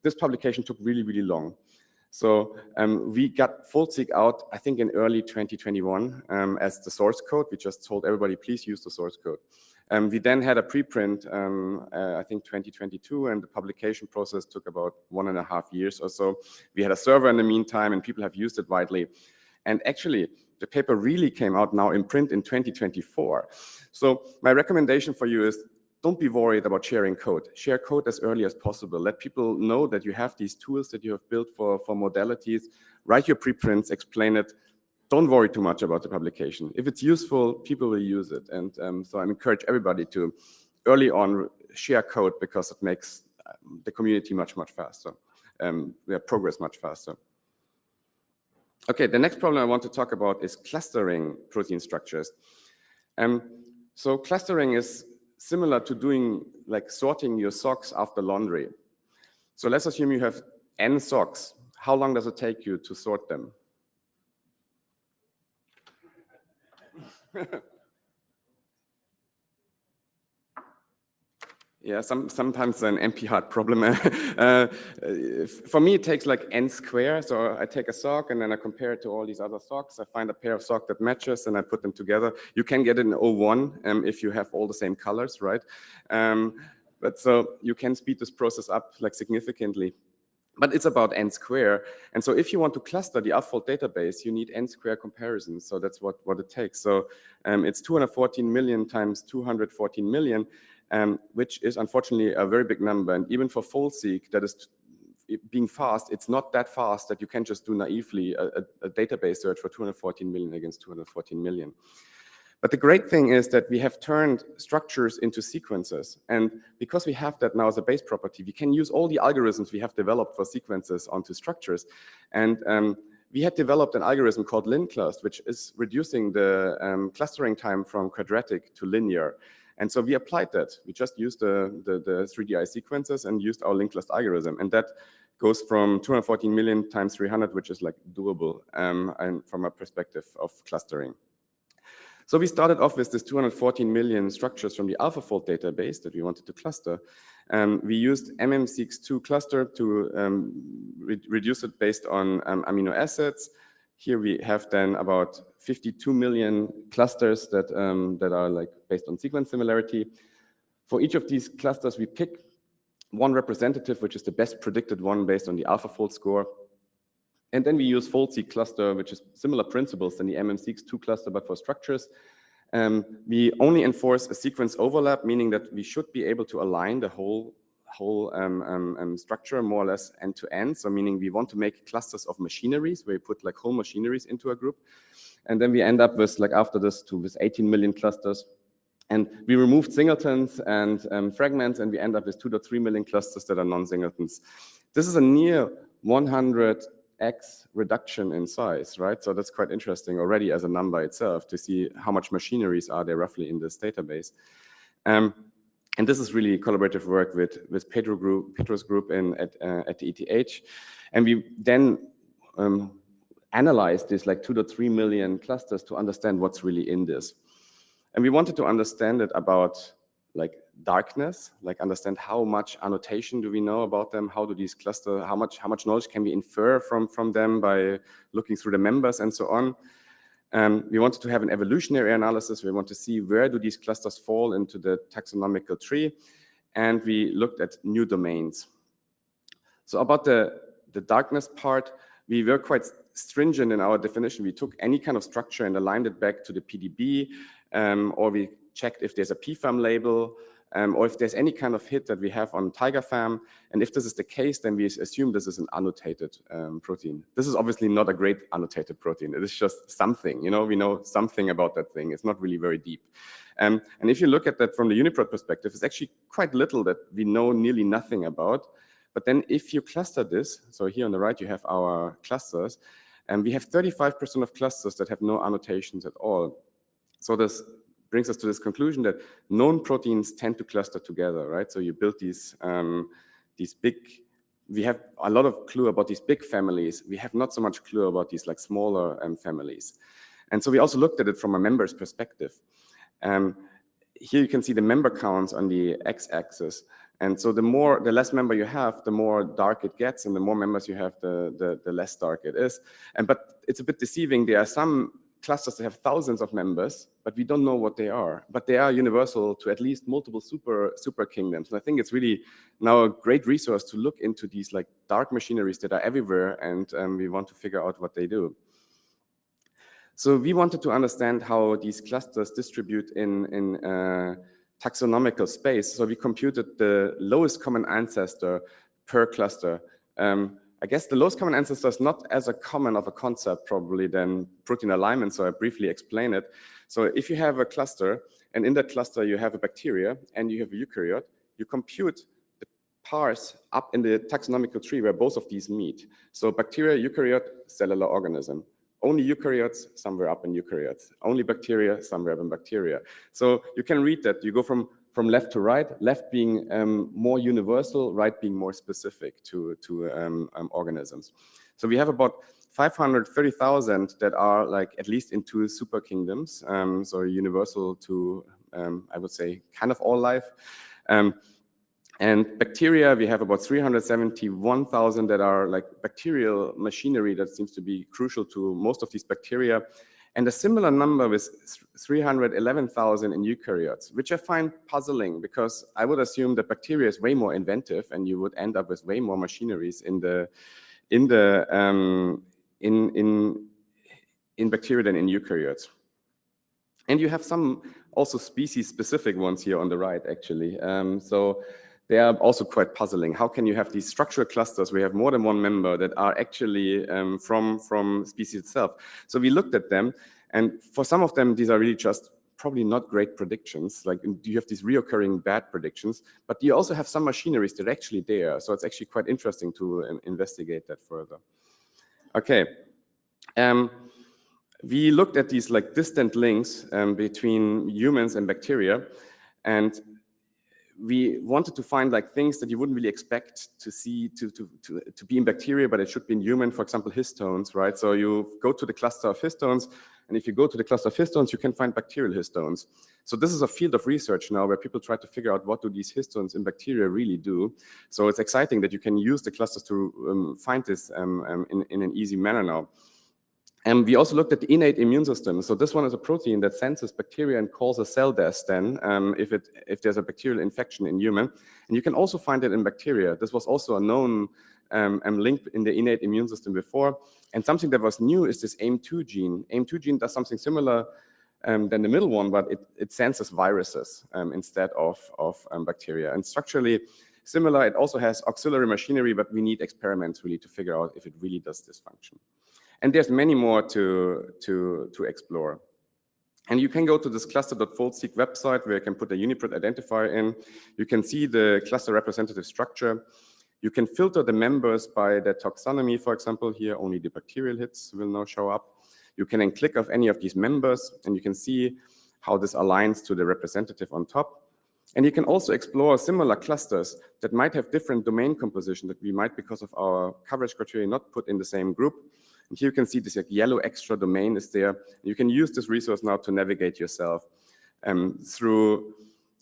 [SPEAKER 1] This publication took really long. So we got FoldSeq out, I think, in early 2021 as the source code. We just told everybody, please use the source code. We then had a preprint, I think 2022, and the publication process took about 1.5 years or so. We had a server in the meantime, and people have used it widely. And actually, the paper really came out now in print in 2024. So my recommendation for you is, don't be worried about sharing code. Share code as early as possible. Let people know that you have these tools that you have built for modalities. Write your preprints, explain it. Don't worry too much about the publication. If it's useful, people will use it. And so I encourage everybody to early on share code, because it makes the community much faster. We have progress much faster. Okay, the next problem I want to talk about is clustering protein structures. So clustering is similar to doing like sorting your socks after laundry. So let's assume you have n socks. How long does it take you to sort them? Yeah, sometimes an NP hard problem. For me, it takes like n square. So I take a sock and then I compare it to all these other socks. I find a pair of socks that matches and I put them together. You can get it in 01 if you have all the same colors, right? But so you can speed this process up like significantly. But it's about n square. And so if you want to cluster the AlphaFold database, you need n square comparisons. So that's what it takes. So it's 214 million times 214 million. Which is unfortunately a very big number. And even for fold-seek, that is being fast, it's not that fast that you can just do naively a database search for 214 million against 214 million. But the great thing is that we have turned structures into sequences. And because we have that now as a base property, we can use all the algorithms we have developed for sequences onto structures. And we had developed an algorithm called linclust, which is reducing the clustering time from quadratic to linear. And so we applied that. We just used the 3DI sequences and used our linked-list algorithm. And that goes from 214 million times 300, which is like doable and from a perspective of clustering. So we started off with this 214 million structures from the AlphaFold database that we wanted to cluster. We used MMSeq2 cluster to reduce it based on amino acids. Here we have then about 52 million clusters that are like based on sequence similarity. For each of these clusters, we pick one representative, which is the best predicted one based on the AlphaFold score. And then we use fold-seek cluster, which is similar principles than the MMSeq2 cluster, but for structures. We only enforce a sequence overlap, meaning that we should be able to align the whole structure more or less end to end. So meaning we want to make clusters of machineries where you put like whole machineries into a group. And then we end up with like after this with 18 million clusters. And we removed singletons and fragments, and we end up with 2.3 million clusters that are non-singletons. This is a near 100x reduction in size, right? So that's quite interesting already as a number itself to see how much machineries are there roughly in this database. And this is really collaborative work with Pedro's group at the ETH. And we then analyzed this like 2.3 million clusters to understand what's really in this. And we wanted to understand it about like darkness, like understand how much annotation do we know about them, how do these cluster, how much knowledge can we infer from them by looking through the members and so on. We wanted to have an evolutionary analysis. We want to see where do these clusters fall into the taxonomical tree. And we looked at new domains. So about the darkness part, we were quite stringent in our definition. We took any kind of structure and aligned it back to the PDB, or we checked if there's a PFAM label, or if there's any kind of hit that we have on TigerFAM. And if this is the case, then we assume this is an annotated protein. This is obviously not a great annotated protein. It is just something, you know, we know something about that thing. It's not really very deep. And if you look at that from the UniProt perspective, it's actually quite little that we know nearly nothing about. But then if you cluster this, so here on the right, you have our clusters, and we have 35% of clusters that have no annotations at all. So this brings us to this conclusion that known proteins tend to cluster together, right? So you build these big, we have a lot of clue about these big families. We have not so much clue about these like smaller families. And so we also looked at it from a member's perspective. Here you can see the member counts on the x-axis. And so the less member you have, the more dark it gets, and the more members you have, the less dark it is. But it's a bit deceiving. There are some clusters that have thousands of members, but we don't know what they are. But they are universal to at least multiple super kingdoms. And I think it's really now a great resource to look into these like dark machineries that are everywhere, and we want to figure out what they do. So we wanted to understand how these clusters distribute in taxonomical space. So we computed the lowest common ancestor per cluster. I guess the lowest common ancestor is not as a common of a concept probably than protein alignment, so I briefly explain it. So if you have a cluster, and in that cluster you have a bacteria and you have a eukaryote, you compute the pars up in the taxonomical tree where both of these meet. So bacteria, eukaryote, cellular organism. Only eukaryotes, somewhere up in eukaryotes. Only bacteria, somewhere up in bacteria. So you can read that. You go from from left to right, left being more universal, right being more specific to organisms. So we have about 530,000 that are like at least in 2 super kingdoms, so universal to, I would say, kind of all life. And bacteria, we have about 371,000 that are like bacterial machinery that seems to be crucial to most of these bacteria. And a similar number with 311,000 in eukaryotes, which I find puzzling because I would assume that bacteria is way more inventive and you would end up with way more machineries in bacteria than in eukaryotes. And you have some also species-specific ones here on the right, actually. So they are also quite puzzling. How can you have these structural clusters where you have more than one member that are actually from species itself? So we looked at them, and for some of them, these are really just probably not great predictions. Like you have these reoccurring bad predictions, but you also have some machineries that are actually there. So it's actually quite interesting to investigate that further. Okay. We looked at these like distant links between humans and bacteria, and we wanted to find like things that you wouldn't really expect to see to be in bacteria, but it should be in human, for example, histones, right? So you go to the cluster of histones, and if you go to the cluster of histones, you can find bacterial histones. So this is a field of research now where people try to figure out what do these histones in bacteria really do. So it's exciting that you can use the clusters to find this in an easy manner now. And we also looked at the innate immune system. So this one is a protein that senses bacteria and calls a cell death then if there's a bacterial infection in human. And you can also find it in bacteria. This was also a known link in the innate immune system before. And something that was new is this AIM2 gene. AIM2 gene does something similar than the middle one, but it senses viruses instead of bacteria. And structurally similar, it also has auxiliary machinery, but we need experiments really to figure out if it really does this function. And there's many more to explore. And you can go to this cluster.foldseq website where you can put a UniProt identifier in. You can see the cluster representative structure. You can filter the members by their taxonomy, for example. Here, only the bacterial hits will now show up. You can then click off any of these members, and you can see how this aligns to the representative on top. And you can also explore similar clusters that might have different domain composition that we might, because of our coverage criteria, not put in the same group. And here you can see this like yellow extra domain is there. You can use this resource now to navigate yourself through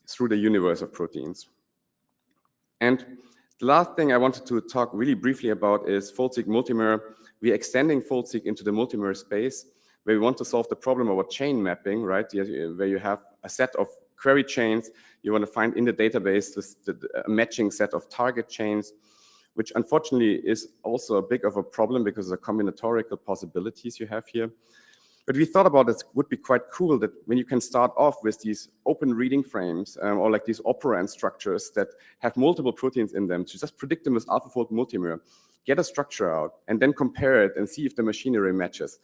[SPEAKER 1] the universe of proteins. And the last thing I wanted to talk really briefly about is fold-seq multimer. We're extending fold-seq into the multimer space where we want to solve the problem about chain mapping, right? Where you have a set of query chains. You want to find in the database a matching set of target chains, which unfortunately is also a big of a problem because of the combinatorial possibilities you have here. But we thought about it would be quite cool that when you can start off with these open reading frames or like these operand structures that have multiple proteins in them, to just predict them with AlphaFold multimer, get a structure out, and then compare it and see if the machinery matches.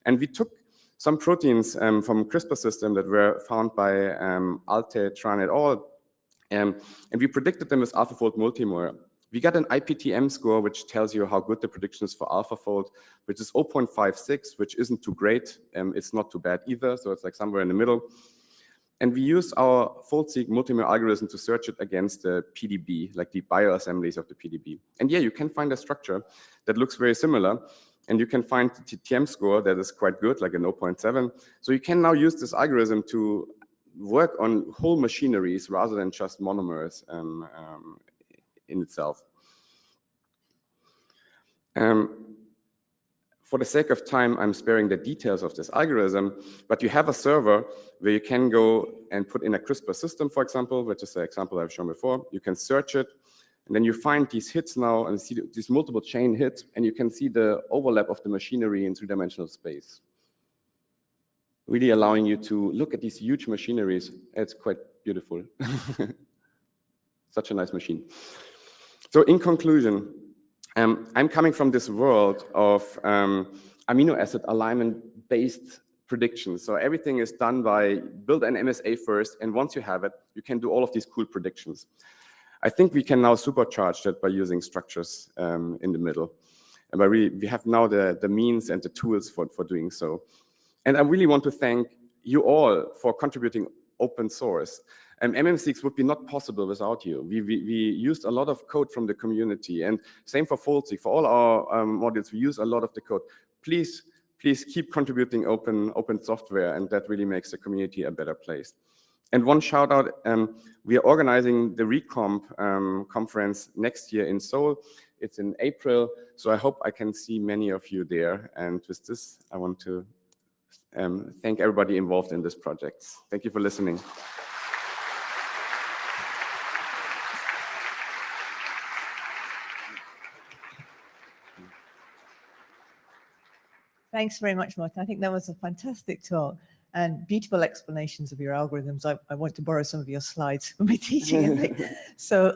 [SPEAKER 1] And we took some proteins from CRISPR system that were found by Alte, Tran et al. And we predicted them with AlphaFold multimer. We got an IPTM score, which tells you how good the prediction is for AlphaFold, which is 0.56, which isn't too great. It's not too bad either, so it's like somewhere in the middle. And we use our fold-seq multimer algorithm to search it against the PDB, like the bioassemblies of the PDB. And yeah, you can find a structure that looks very similar, and you can find the TTM score that is quite good, like a 0.7. So you can now use this algorithm to work on whole machineries rather than just monomers in itself. For the sake of time, I'm sparing the details of this algorithm, but you have a server where you can go and put in a CRISPR system, for example, which is the example I've shown before. You can search it, and then you find these hits now and see these multiple chain hits, and you can see the overlap of the machinery in three-dimensional space, really allowing you to look at these huge machineries. It's quite beautiful. Such a nice machine. So in conclusion, I'm coming from this world of amino acid alignment-based predictions. So everything is done by build an MSA first, and once you have it, you can do all of these cool predictions. I think we can now supercharge that by using structures in the middle. And we have now the means and the tools for doing so. And I really want to thank you all for contributing open source. MM6 would be not possible without you. We used a lot of code from the community, and same for FoldSeek. For all our modules, we use a lot of the code. Please keep contributing open software, and that really makes the community a better place. And one shout out, we are organizing the Recomp conference next year in Seoul. It's in April, so I hope I can see many of you there. And with this, I want to thank everybody involved in this project. Thank you for listening.
[SPEAKER 2] Thanks very much, Martin. I think that was a fantastic talk and beautiful explanations of your algorithms. I want to borrow some of your slides for my teaching, I think. So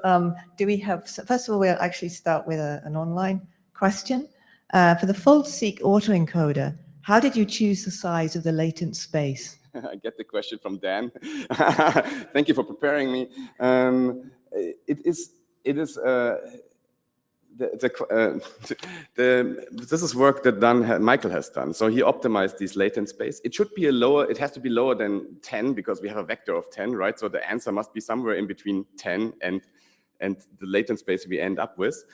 [SPEAKER 2] do we have, first of all, we'll actually start with an online question. For the FoldSeek autoencoder, how did you choose the size of the latent space?
[SPEAKER 1] I get the question from Dan. Thank you for preparing me. This is work that Michael has done. So he optimized these latent space. It should be it has to be lower than 10 because we have a vector of 10, right? So the answer must be somewhere in between 10 and the latent space we end up with.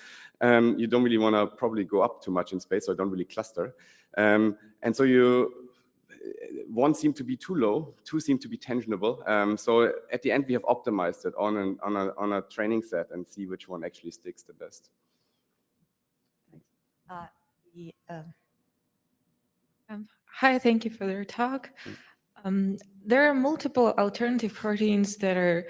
[SPEAKER 1] You don't really want to probably go up too much in space, so don't really cluster. And so one seemed to be too low, two seemed to be tangible. So at the end, we have optimized it on a training set and see which one actually sticks the best.
[SPEAKER 3] Hi, thank you for your talk. There are multiple alternative proteins that are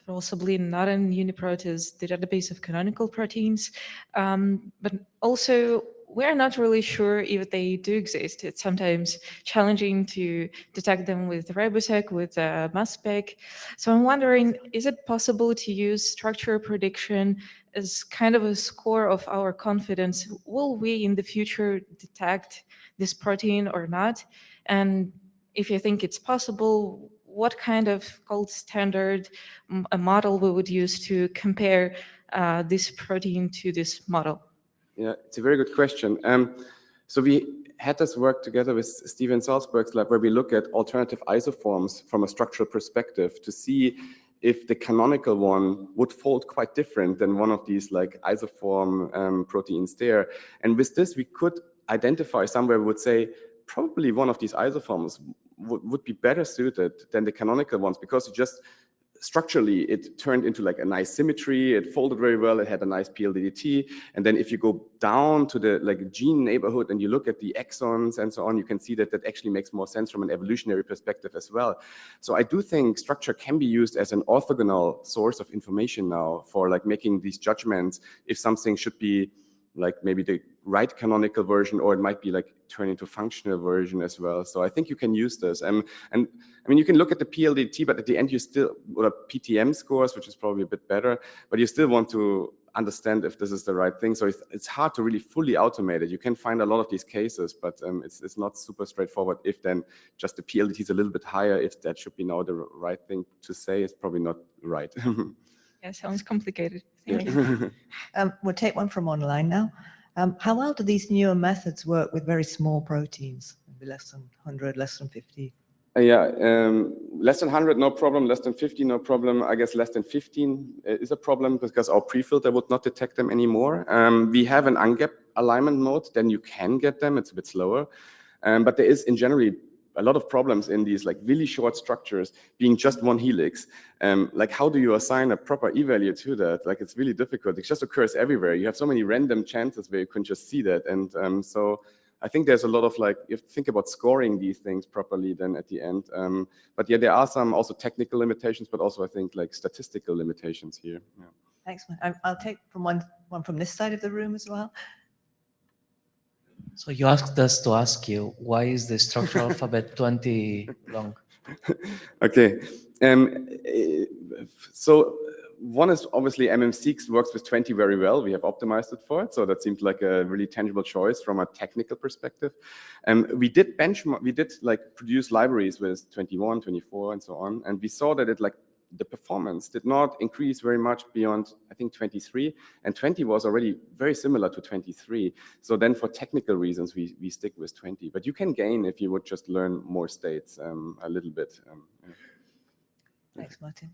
[SPEAKER 3] possibly not in UniProt, the database of canonical proteins, but also we're not really sure if they do exist. It's sometimes challenging to detect them with RiboSeq, with mass spec. So I'm wondering, is it possible to use structure prediction as kind of a score of our confidence? Will we in the future detect this protein or not? And if you think it's possible, what kind of gold standard a model we would use to compare this protein to this model?
[SPEAKER 1] Yeah, it's a very good question. So we had this work together with Steven Salzberg's lab where we look at alternative isoforms from a structural perspective to see if the canonical one would fold quite different than one of these like isoform proteins there. And with this, we could identify somewhere we would say probably one of these isoforms would be better suited than the canonical ones because it just structurally, it turned into like a nice symmetry. It folded very well. It had a nice PLDT. And then if you go down to the like gene neighborhood and you look at the exons and so on, you can see that that actually makes more sense from an evolutionary perspective as well. So I do think structure can be used as an orthogonal source of information now for like making these judgments if something should be like maybe the right canonical version, or it might be like turn into functional version as well. So I think you can use this. And I mean, you can look at the PLDT, but at the end you still, or PTM scores, which is probably a bit better, but you still want to understand if this is the right thing. So it's hard to really fully automate it. You can find a lot of these cases, but it's not super straightforward if then just the PLDT is a little bit higher, if that should be now the right thing to say, it's probably not right.
[SPEAKER 3] Yeah, sounds complicated. Thank you.
[SPEAKER 2] We'll take one from online now. How well do these newer methods work with very small proteins? Maybe less than 100, less than 50?
[SPEAKER 1] Yeah, less than 100, no problem. Less than 50, no problem. I guess less than 15 is a problem because our pre-filter would not detect them anymore. We have an ungap alignment mode, then you can get them. It's a bit slower. But there is, in general, a lot of problems in these like really short structures being just one helix. Like how do you assign a proper e-value to that? Like it's really difficult. It just occurs everywhere. You have so many random chances where you can just see that. And so I think there's a lot of like, you have to think about scoring these things properly then at the end. But yeah, there are some also technical limitations, but also I think like statistical limitations here. Yeah.
[SPEAKER 2] Thanks, man. I'll take from one from this side of the room as well.
[SPEAKER 4] So you asked us to ask you, why is the structural alphabet 20 long?
[SPEAKER 1] Okay. So one is obviously MM6 works with 20 very well. We have optimized it for it. So that seemed like a really tangible choice from a technical perspective. We did benchmark, we did like produce libraries with 21, 24 and so on. And we saw that it like the performance did not increase very much beyond, I think, 23. And 20 was already very similar to 23. So then for technical reasons, we stick with 20. But you can gain if you would just learn more states a little bit.
[SPEAKER 2] Thanks, Martin.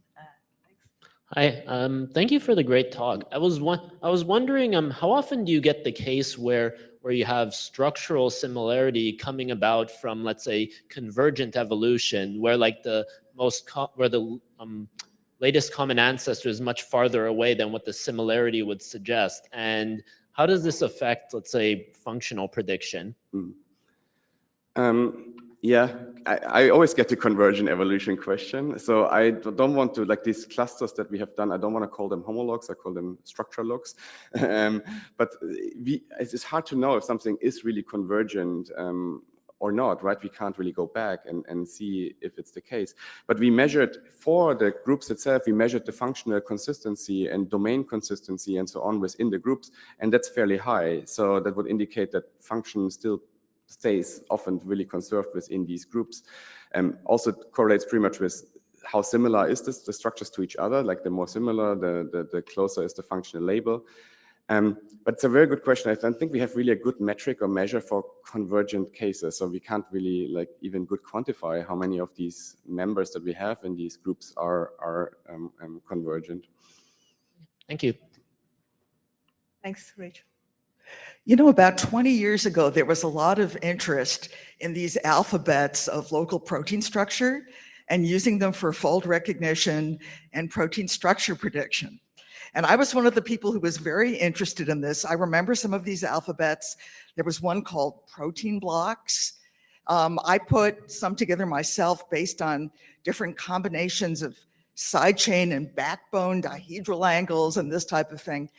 [SPEAKER 5] Hi, thank you for the great talk. I was wondering, how often do you get the case where you have structural similarity coming about from, let's say, convergent evolution, where like the latest common ancestor is much farther away than what the similarity would suggest, and how does this affect, let's say, functional prediction?
[SPEAKER 1] Yeah, I always get the convergent evolution question. So I don't want to, like these clusters that we have done, I don't want to call them homologs, I call them structure logs. But it's hard to know if something is really convergent or not, right? We can't really go back and see if it's the case. But we measured, for the groups itself, we measured the functional consistency and domain consistency and so on within the groups, and that's fairly high. So that would indicate that function still stays often really conserved within these groups. Also correlates pretty much with how similar is the structures to each other. Like the more similar, the closer is the functional label. But it's a very good question. I don't think we have really a good metric or measure for convergent cases. So we can't really like even good quantify how many of these members that we have in these groups are convergent.
[SPEAKER 5] Thank you.
[SPEAKER 2] Thanks, Rachel.
[SPEAKER 6] You know, about 20 years ago, there was a lot of interest in these alphabets of local protein structure and using them for fold recognition and protein structure prediction. And I was one of the people who was very interested in this. I remember some of these alphabets. There was one called protein blocks. I put some together myself based on different combinations of side chain and backbone dihedral angles and this type of thing.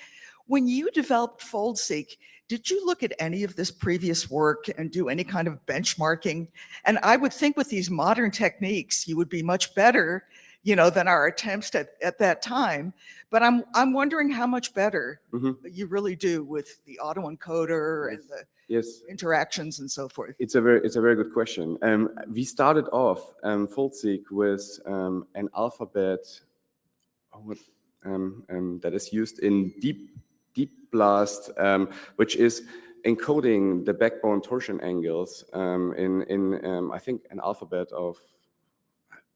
[SPEAKER 6] When you developed FoldSeek, did you look at any of this previous work and do any kind of benchmarking? And I would think with these modern techniques, you would be much better, you know, than our attempts at that time. But I'm wondering how much better you really do with the autoencoder and the interactions and so forth.
[SPEAKER 1] It's a very good question. We started off FoldSeek with an alphabet that is used in deep blast, which is encoding the backbone torsion angles in I think an alphabet of,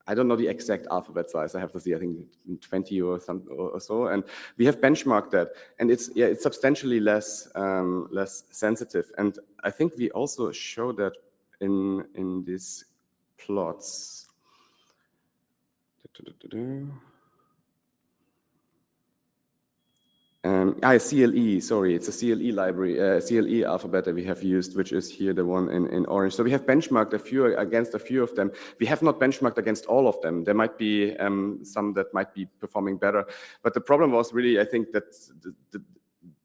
[SPEAKER 1] I don't know the exact alphabet size. I have to see, I think 20 or so. And we have benchmarked that, and it's substantially less sensitive. And I think we also show that in these plots. CLE, sorry, it's a CLE library, CLE alphabet that we have used, which is here the one in orange. So we have benchmarked against a few of them. We have not benchmarked against all of them. There might be some that might be performing better. But the problem was really, I think, that the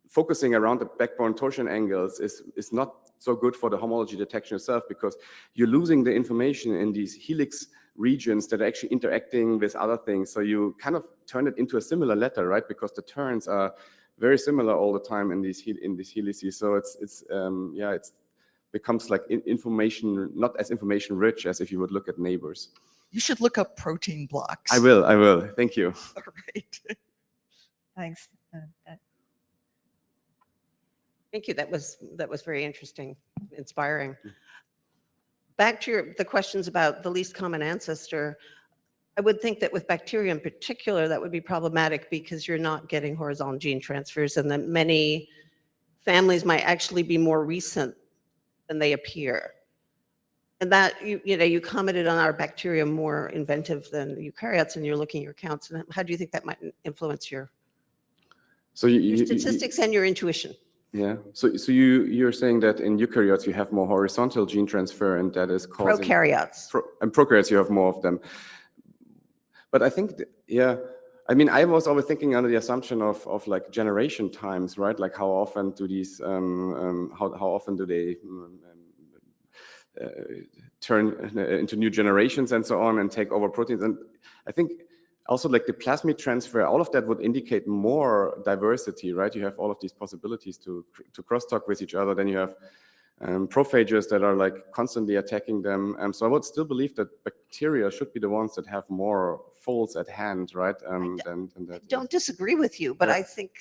[SPEAKER 1] focusing around the backbone torsion angles is not so good for the homology detection itself, because you're losing the information in these helix regions that are actually interacting with other things. So you kind of turn it into a similar letter, right? Because the turns are very similar all the time in these helices. So it becomes like information, not as information rich as if you would look at neighbors.
[SPEAKER 6] You should look up protein blocks.
[SPEAKER 1] I will. Thank you.
[SPEAKER 6] All right.
[SPEAKER 2] Thanks.
[SPEAKER 7] Thank you. That was very interesting, inspiring. Back to the questions about the least common ancestor, I would think that with bacteria in particular, that would be problematic because you're not getting horizontal gene transfers, and that many families might actually be more recent than they appear. And that, you commented on our bacteria more inventive than eukaryotes, and you're looking at your counts. And how do you think that might influence your statistics and your intuition?
[SPEAKER 1] Yeah. So you're saying that in eukaryotes you have more horizontal gene transfer, and that is causing
[SPEAKER 7] Prokaryotes.
[SPEAKER 1] And prokaryotes you have more of them. But I think, I mean, I was always thinking under the assumption of like generation times, right? Like how often do these, how often do they turn into new generations and so on and take over proteins? And I think also like the plasmid transfer, all of that would indicate more diversity, right? You have all of these possibilities to crosstalk with each other. Then you have prophages that are like constantly attacking them. So I would still believe that bacteria should be the ones that have more folds at hand, right? Than that.
[SPEAKER 7] I don't disagree with you, but I think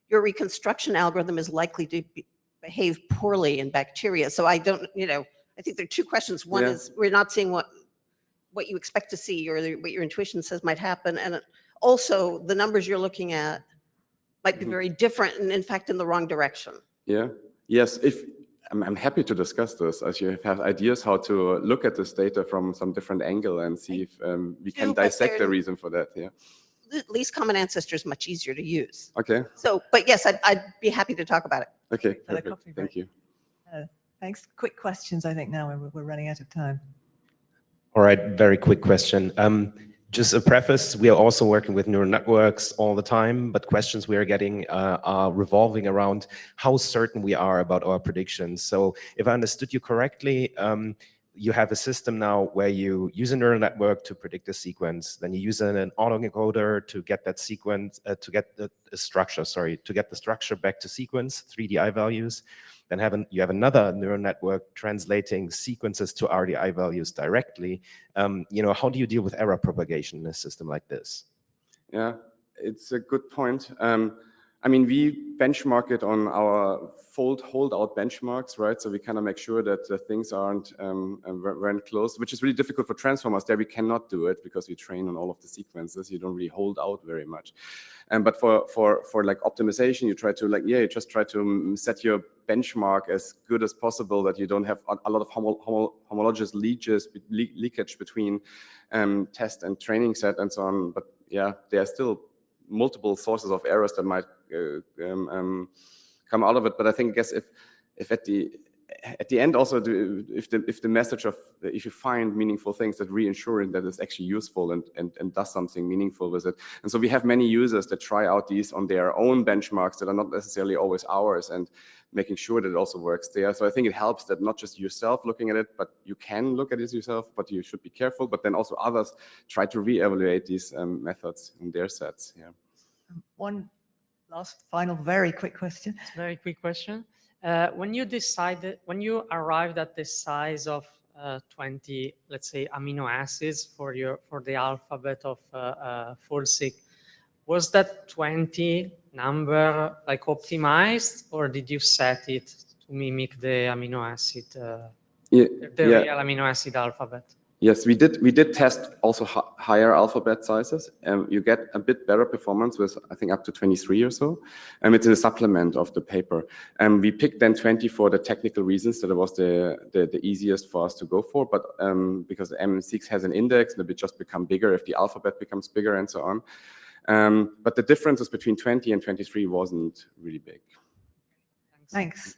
[SPEAKER 7] your reconstruction algorithm is likely to behave poorly in bacteria. So I don't, I think there are two questions. One is we're not seeing what what you expect to see or what your intuition says might happen. And also the numbers you're looking at might be very different and in fact in the wrong direction.
[SPEAKER 1] Yeah. Yes. I'm happy to discuss this, as you have ideas how to look at this data from some different angle and see if we can
[SPEAKER 7] but
[SPEAKER 1] dissect the
[SPEAKER 7] they're-
[SPEAKER 1] reason for that. Yeah.
[SPEAKER 7] Least common ancestor is much easier to use.
[SPEAKER 1] Okay.
[SPEAKER 7] So, but yes, I'd be happy to talk about it.
[SPEAKER 1] Okay.
[SPEAKER 2] For the
[SPEAKER 1] Perfect.
[SPEAKER 2] coffee break.
[SPEAKER 1] Thank you.
[SPEAKER 2] Thanks. Quick questions, I think now we're running out of time.
[SPEAKER 8] All right, very quick question. Just a preface, we are also working with neural networks all the time, but questions we are getting are revolving around how certain we are about our predictions. So if I understood you correctly, you have a system now where you use a neural network to predict a sequence, then you use an autoencoder to get that sequence, to get the structure back to sequence, 3DI values. Then you have another neural network translating sequences to RDI values directly. How do you deal with error propagation in a system like this?
[SPEAKER 1] Yeah, it's a good point. I mean, we benchmark it on our holdout benchmarks, right? So we kind of make sure that the things aren't very close, which is really difficult for transformers. There we cannot do it because we train on all of the sequences. You don't really hold out very much. But for like optimization, you try to you just try to set your benchmark as good as possible, that you don't have a lot of homologous leakage between test and training set and so on. But yeah, there are still multiple sources of errors that might come out of it. But I think, if at the end also, if the message of, if you find meaningful things, that reassuring that it's actually useful and does something meaningful with it. And so we have many users that try out these on their own benchmarks that are not necessarily always ours, and making sure that it also works there. So I think it helps that not just yourself looking at it, but you can look at it yourself, but you should be careful. But then also others try to reevaluate these methods in their sets. Yeah.
[SPEAKER 2] One last, final, very quick question.
[SPEAKER 9] It's a very quick question. When you arrived at the size of 20, let's say, amino acids for the alphabet of FullSeq, was that 20 number like optimized, or did you set it to mimic the amino acid, real amino acid alphabet?
[SPEAKER 1] Yes, we did test also higher alphabet sizes. You get a bit better performance with, I think, up to 23 or so. It's in a supplement of the paper. We picked then 20 for the technical reasons that it was the easiest for us to go for. But because the M6 has an index, and it would just become bigger if the alphabet becomes bigger and so on. But the differences between 20 and 23 wasn't really big.
[SPEAKER 2] Thanks.